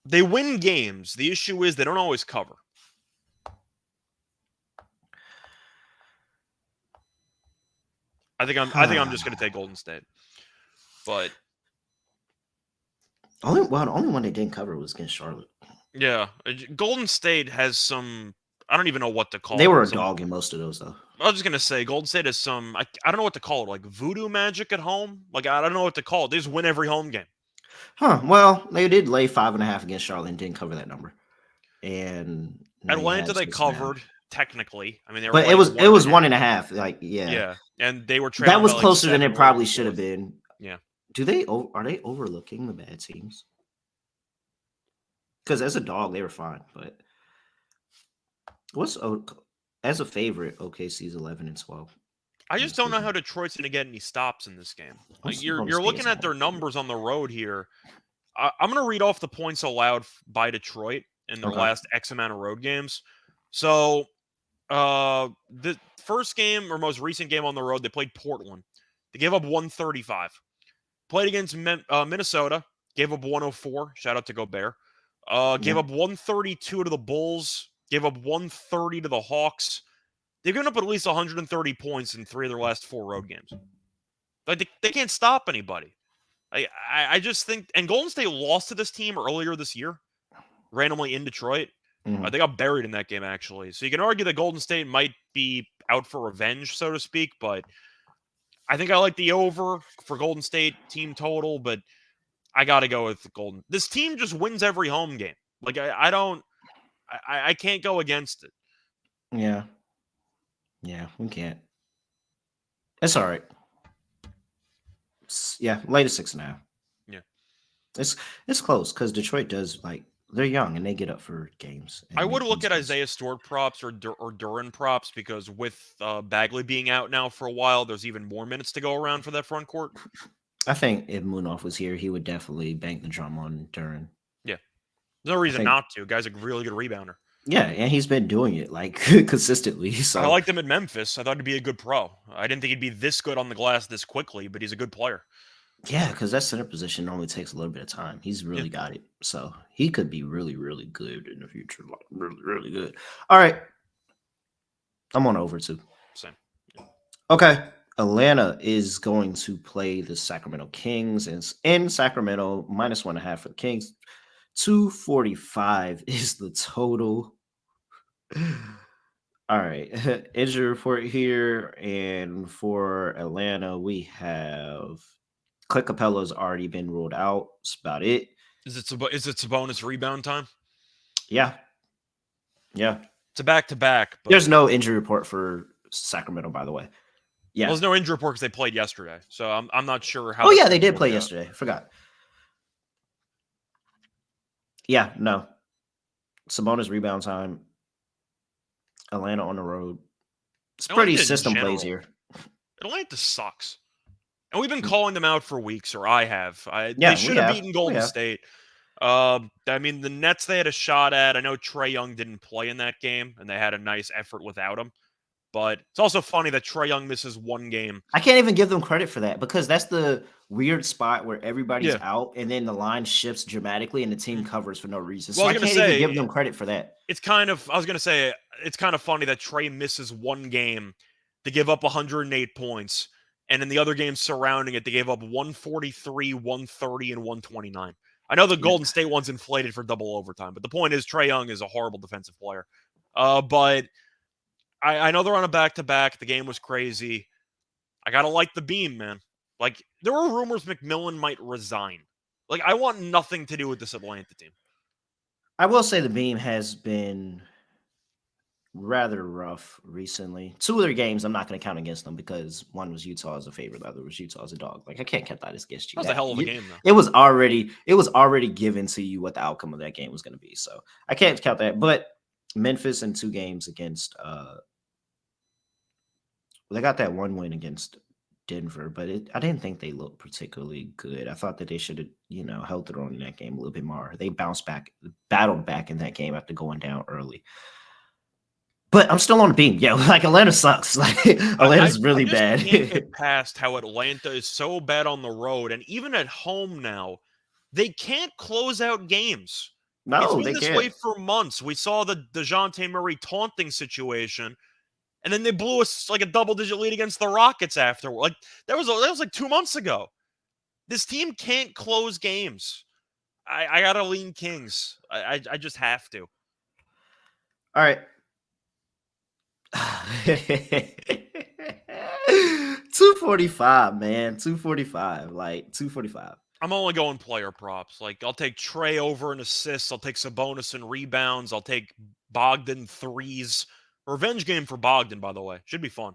They win games. The issue is they don't always cover. I think I'm just going to take Golden State. But the only one they didn't cover was against Charlotte. yeah, Golden State has some. I don't even know what to call. They were a some, dog in most of those, though. I was just gonna say, Golden State is some I don't know what to call it, like voodoo magic at home. Like I don't know what to call it. They just win every home game. Huh. Well, they did lay 5.5 against Charlotte and didn't cover that number. And now you Atlanta had they Cincinnati. covered technically. I mean, they were But it laying was one it and a was half. 1.5. Like, yeah. Yeah, and they were That trailing by was like closer than 7 it early in probably the should have fourth. been. Yeah, Are they overlooking the bad teams? Because as a dog, they were fine. But what's as a favorite? OKC's 11-12 I in just the don't know season. how Detroit's going to get any stops in this game. Like What's you're Golden you're State as looking a at home their favorite? numbers on the road here. I'm going to read off the points allowed by Detroit in their Okay. last X amount of road games. So, the first game or most recent game on the road, they played Portland. They gave up 135. Played against Minnesota, gave up 104. Shout out to Gobert. Gave Yeah. up 132 to the Bulls. Gave up 130 to the Hawks. They've given up at least 130 points in 3 of their last 4 road games. Like they can't stop anybody. I just think, and Golden State lost to this team earlier this year, randomly in Detroit. Mhm. They got buried in that game actually, so you can argue that Golden State might be out for revenge, so to speak. But I think I like the over for Golden State team total, but I got to go with Golden. This team just wins every home game. Like I don't, I can't go against it. Yeah. Yeah. We can't. It's all right. Yeah. Latest 6.5. Yeah, It's it's close because Detroit does like they're young and they get up for games I and would make look these at plays. Isaiah Stewart props or Duran props because with Bagley being out now for a while, there's even more minutes to go around for that front court. I think if Munaf was here, he would definitely bank the drum on Duran. Yeah, there's no I reason think, not to. Guy's a really good rebounder. yeah, and he's been doing it like consistently. I So liked him at Memphis. I thought he'd be a good pro. I didn't think he'd be this good on the glass this quickly, but he's a good player. yeah, because that center position normally takes a little bit of time. He's Yeah, really got it. So he could be really, really good in the future. Like really, really good. All right. I'm on over too. same. Okay. Atlanta is going to play the Sacramento Kings and it's in Sacramento, -1.5 for the Kings. 245 is the total. All right. Injury report here. And for Atlanta, we have Clint Capella's already been ruled out. That's about it. Is it Sabonis rebound time? Yeah. Yeah. It's a back to back, but There's no injury report for Sacramento, by the way. well, Yeah. there's no injury report because they played yesterday, so I'm not sure how. Oh, That's yeah. going They to did work play out. yesterday. Forgot. Yeah. No. Sabonis rebound time. Atlanta on the road. It's pretty Atlanta in system plays general, here. Atlanta sucks, and we've been calling them out for weeks, or I have. They Yeah, we should have have. beaten We Golden have. State. I mean, the Nets they had a shot at. I know Trae Young didn't play in that game, and they had a nice effort without him. But it's also funny that Trae Young misses one game. I can't even give them credit for that because that's the weird spot where everybody's Yeah. out and then the line shifts dramatically and the team Mhm. covers for no reason. Well, So I I was gonna can't even give say them credit for that. it's kind of. I was gonna say it's kind of funny that Trae misses one game to give up 108 points, and in the other games surrounding it, they gave up 143, 130, and 129. I know the Yeah. Golden State one's inflated for double overtime, but the point is Trae Young is a horrible defensive player. But I know they're on a back to back. The game was crazy. I gotta like the beam, man. Like there were rumors McMillan might resign. Like I want nothing to do with this Atlanta team. I will say the beam has been rather rough recently. Two of their games, I'm not going to count against them because one was Utah as a favorite, the other was Utah as a dog. Like I can't count that against you. That was a hell of a game, though. It was already given to you what the outcome of that game was going to be. So I can't count that. But Memphis in 2 games against they got that one win against Denver, but I didn't think they looked particularly good. I thought that they should have, held their own in that game a little bit more. They bounced back, battled back in that game after going down early. But I'm still on the beam. Yeah, like Atlanta sucks. Like Atlanta's really I just bad. can't get past how Atlanta is so bad on the road, and even at home now, they can't close out games. It's No, been they this way can't. for months. We saw the DeJounte Murray taunting situation, and then they blew us like a double-digit lead against the Rockets afterward. Like that was like 2 months ago. This team can't close games. I gotta lean Kings. I just have to. All right. $245, man. $245. Like $245. I'm only going player props. Like I'll take Trey over in assists. I'll take Sabonis in rebounds. I'll take Bogdan threes. Revenge game for Bogdan, by the way. Should be fun.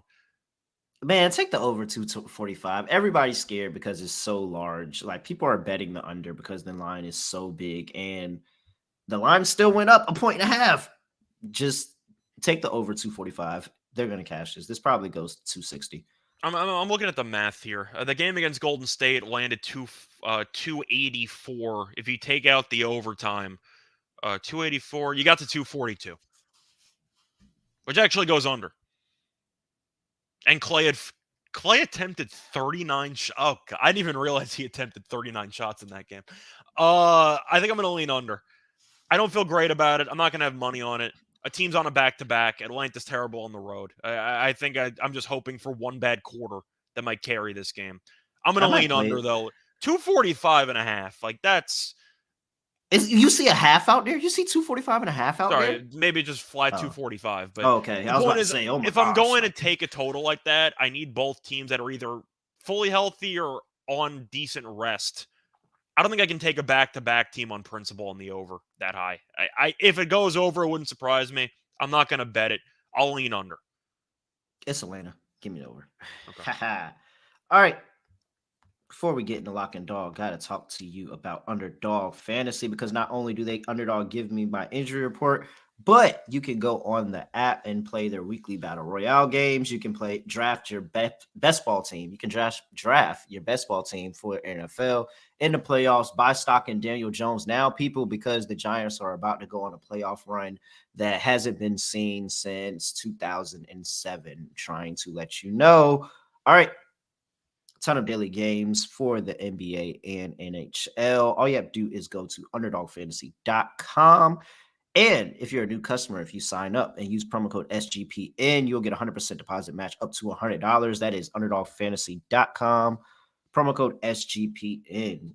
Man, take the over 245. Everybody's scared because it's so large. Like people are betting the under because the line is so big, and the line still went up a point and a half. Just take the over 245. They're gonna cash this. This probably goes to 260. I'm looking at the math here. The game against Golden State landed 284. If you take out the overtime, 284, you got to 242, which actually goes under. And Clay attempted 39 oh God, I didn't even realize he attempted 39 shots in that game. I think I'm going to lean under. I don't feel great about it. I'm not going to have money on it. A team's on a back-to-back. Atlanta's terrible on the road. I think I'm just hoping for one bad quarter that might carry this game. I'm going to lean under, though. 245 and a half. Like, that's... You see a half out there? You see 245 and a half out there? Maybe just flat 245. But okay. I was about to say, oh my if gosh. I'm going to take a total like that, I need both teams that are either fully healthy or on decent rest. I don't think I can take a back-to-back team on principle on the over that high. If it goes over, it wouldn't surprise me. I'm not going to bet it. I'll lean under. It's Atlanta. Give me the over. Okay. All right. Before we get into Lock and Dog, got to talk to you about Underdog Fantasy, because not only do they Underdog give me my injury report, but you can go on the app and play their weekly battle royale games. You can draft your best ball team. You can draft your best ball team for NFL in the playoffs by stock in Daniel Jones now, people, because the Giants are about to go on a playoff run that hasn't been seen since 2007. Trying to let you know. All right. Ton of daily games for the NBA and NHL. All you have to do is go to underdogfantasy.com. And if you're a new customer, if you sign up and use promo code SGPN, you'll get a 100% deposit match up to $100. That is underdogfantasy.com. Promo code SGPN.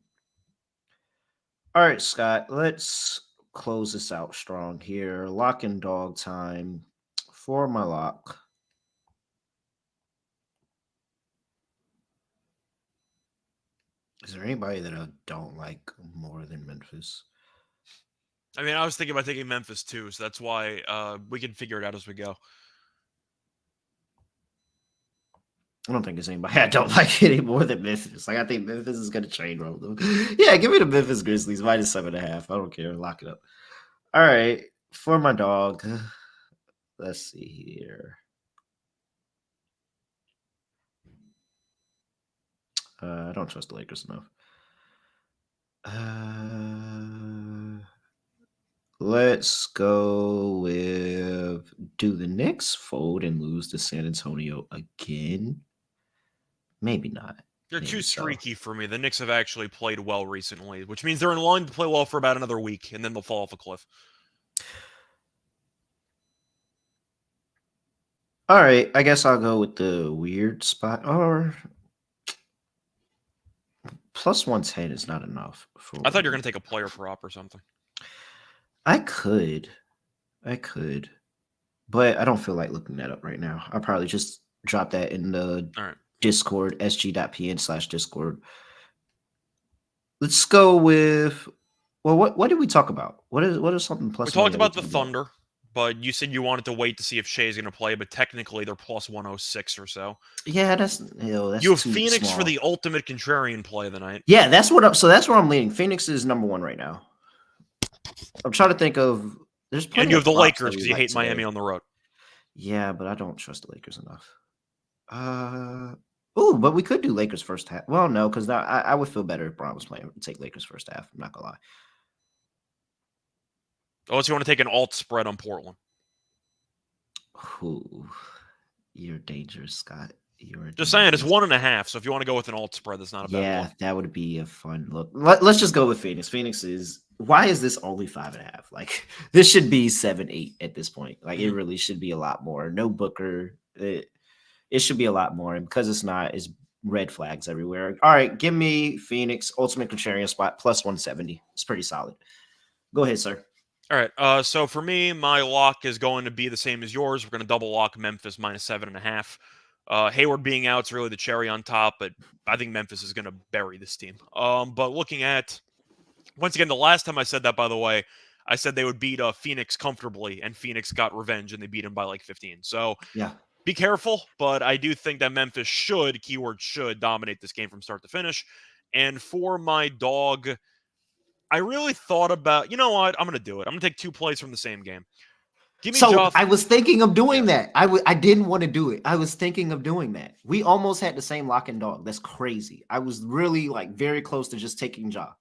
All right, Scott, let's close this out strong here. Lock and dog time for my lock. Is there anybody that I don't like more than Memphis? I mean, I was thinking about taking Memphis too, so that's why we can figure it out as we go. I don't think there's anybody I don't like any more than Memphis. Like, I think Memphis is going to train roll them. Yeah, give me the Memphis Grizzlies -7.5. I don't care. Lock it up. All right. For my dog, let's see here. I don't trust the Lakers enough. Let's go with, do the Knicks fold and lose to San Antonio again? Maybe not. They're too streaky for me. The Knicks have actually played well recently, which means they're in line to play well for about another week, and then they'll fall off a cliff. All right, I guess I'll go with the weird spot. Or plus 110 is not enough. I thought you were going to take a player prop or something. I could. But I don't feel like looking that up right now. I'll probably just drop that in the Discord, sg.pn/Discord. Let's go with, well, what did we talk about? What is something plus? We talked about the Thunder, but you said you wanted to wait to see if Shea's going to play, but technically they're plus 106 or so. Yeah, that's you have Phoenix small for the ultimate contrarian play of the night. Yeah, that's where I'm leaning. Phoenix is number one right now. I'm trying to think of, there's plenty. And you have the Lakers because you hate Miami on the road. Yeah, but I don't trust the Lakers enough. Oh, but we could do Lakers first half. Well, no, because I would feel better if Bron was playing. Take Lakers first half. I'm not gonna lie. Unless you want to take an alt spread on Portland. Ooh, you're dangerous, Scott. Just saying, it's 1.5. So if you want to go with an alt spread, that's not a bad one. That would be a fun look. Let's just go with Phoenix. Phoenix is, why is this only 5.5? Like, this should be 7-8 at this point. Like, it really should be a lot more. No Booker. It should be a lot more. And because it's not, it's red flags everywhere. All right, give me Phoenix ultimate contrarian spot plus 170. It's pretty solid. Go ahead, sir. All right. So for me, my lock is going to be the same as yours. We're going to double lock Memphis -7.5. Hayward being out is really the cherry on top, but I think Memphis is going to bury this team. But looking at once again, the last time I said that, by the way, I said they would beat Phoenix comfortably, and Phoenix got revenge and they beat him by like 15. So Yeah. be careful, but I do think that Memphis should, keyword should, dominate this game from start to finish. And for my dog, I really thought about, you know what? I'm going to do it. I'm going to take 2 plays from the same game. Give me So Joff. I was thinking of doing Yeah. that. I didn't want to do it. I was thinking of doing that. We almost had the same lock and dog. That's crazy. I was really like very close to just taking Ja.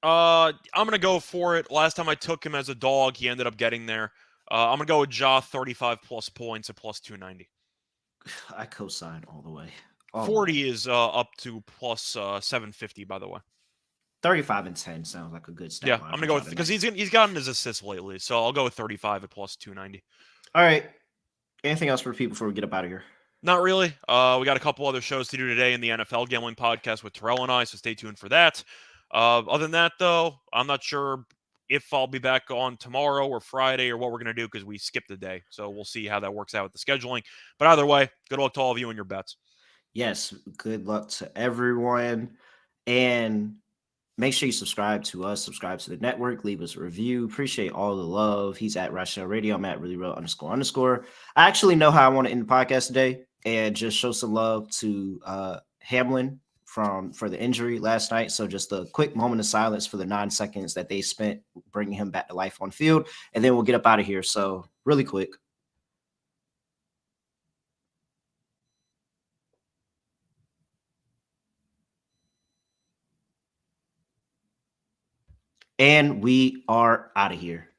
I'm gonna go for it. Last time I took him as a dog, he ended up getting there. I'm gonna go with Ja 35 plus points at plus 290. I co-sign all the way. All the way. 40 is up to plus 750, by the way. 35 and 10 sounds like a good stat Yeah, line I'm for gonna go Ja with because tonight. he's gotten his assists lately, so I'll go with 35 at plus 290. All right. Anything else for people before we get up out of here? Not really. We got a couple other shows to do today in the NFL Gambling Podcast with Terrell and I, so stay tuned for that. Other than that, though, I'm not sure if I'll be back on tomorrow or Friday or what we're going to do because we skipped a day. So we'll see how that works out with the scheduling. But either way, good luck to all of you and your bets. Yes. Good luck to everyone. And make sure you subscribe to us, subscribe to the network, leave us a review. Appreciate all the love. He's at Rational Radio. I'm at really real __. I actually know how I want to end the podcast today and just show some love to Hamlin for the injury last night. So just a quick moment of silence for the 9 seconds that they spent bringing him back to life on field, and then we'll get up out of here. So really quick. And we are out of here.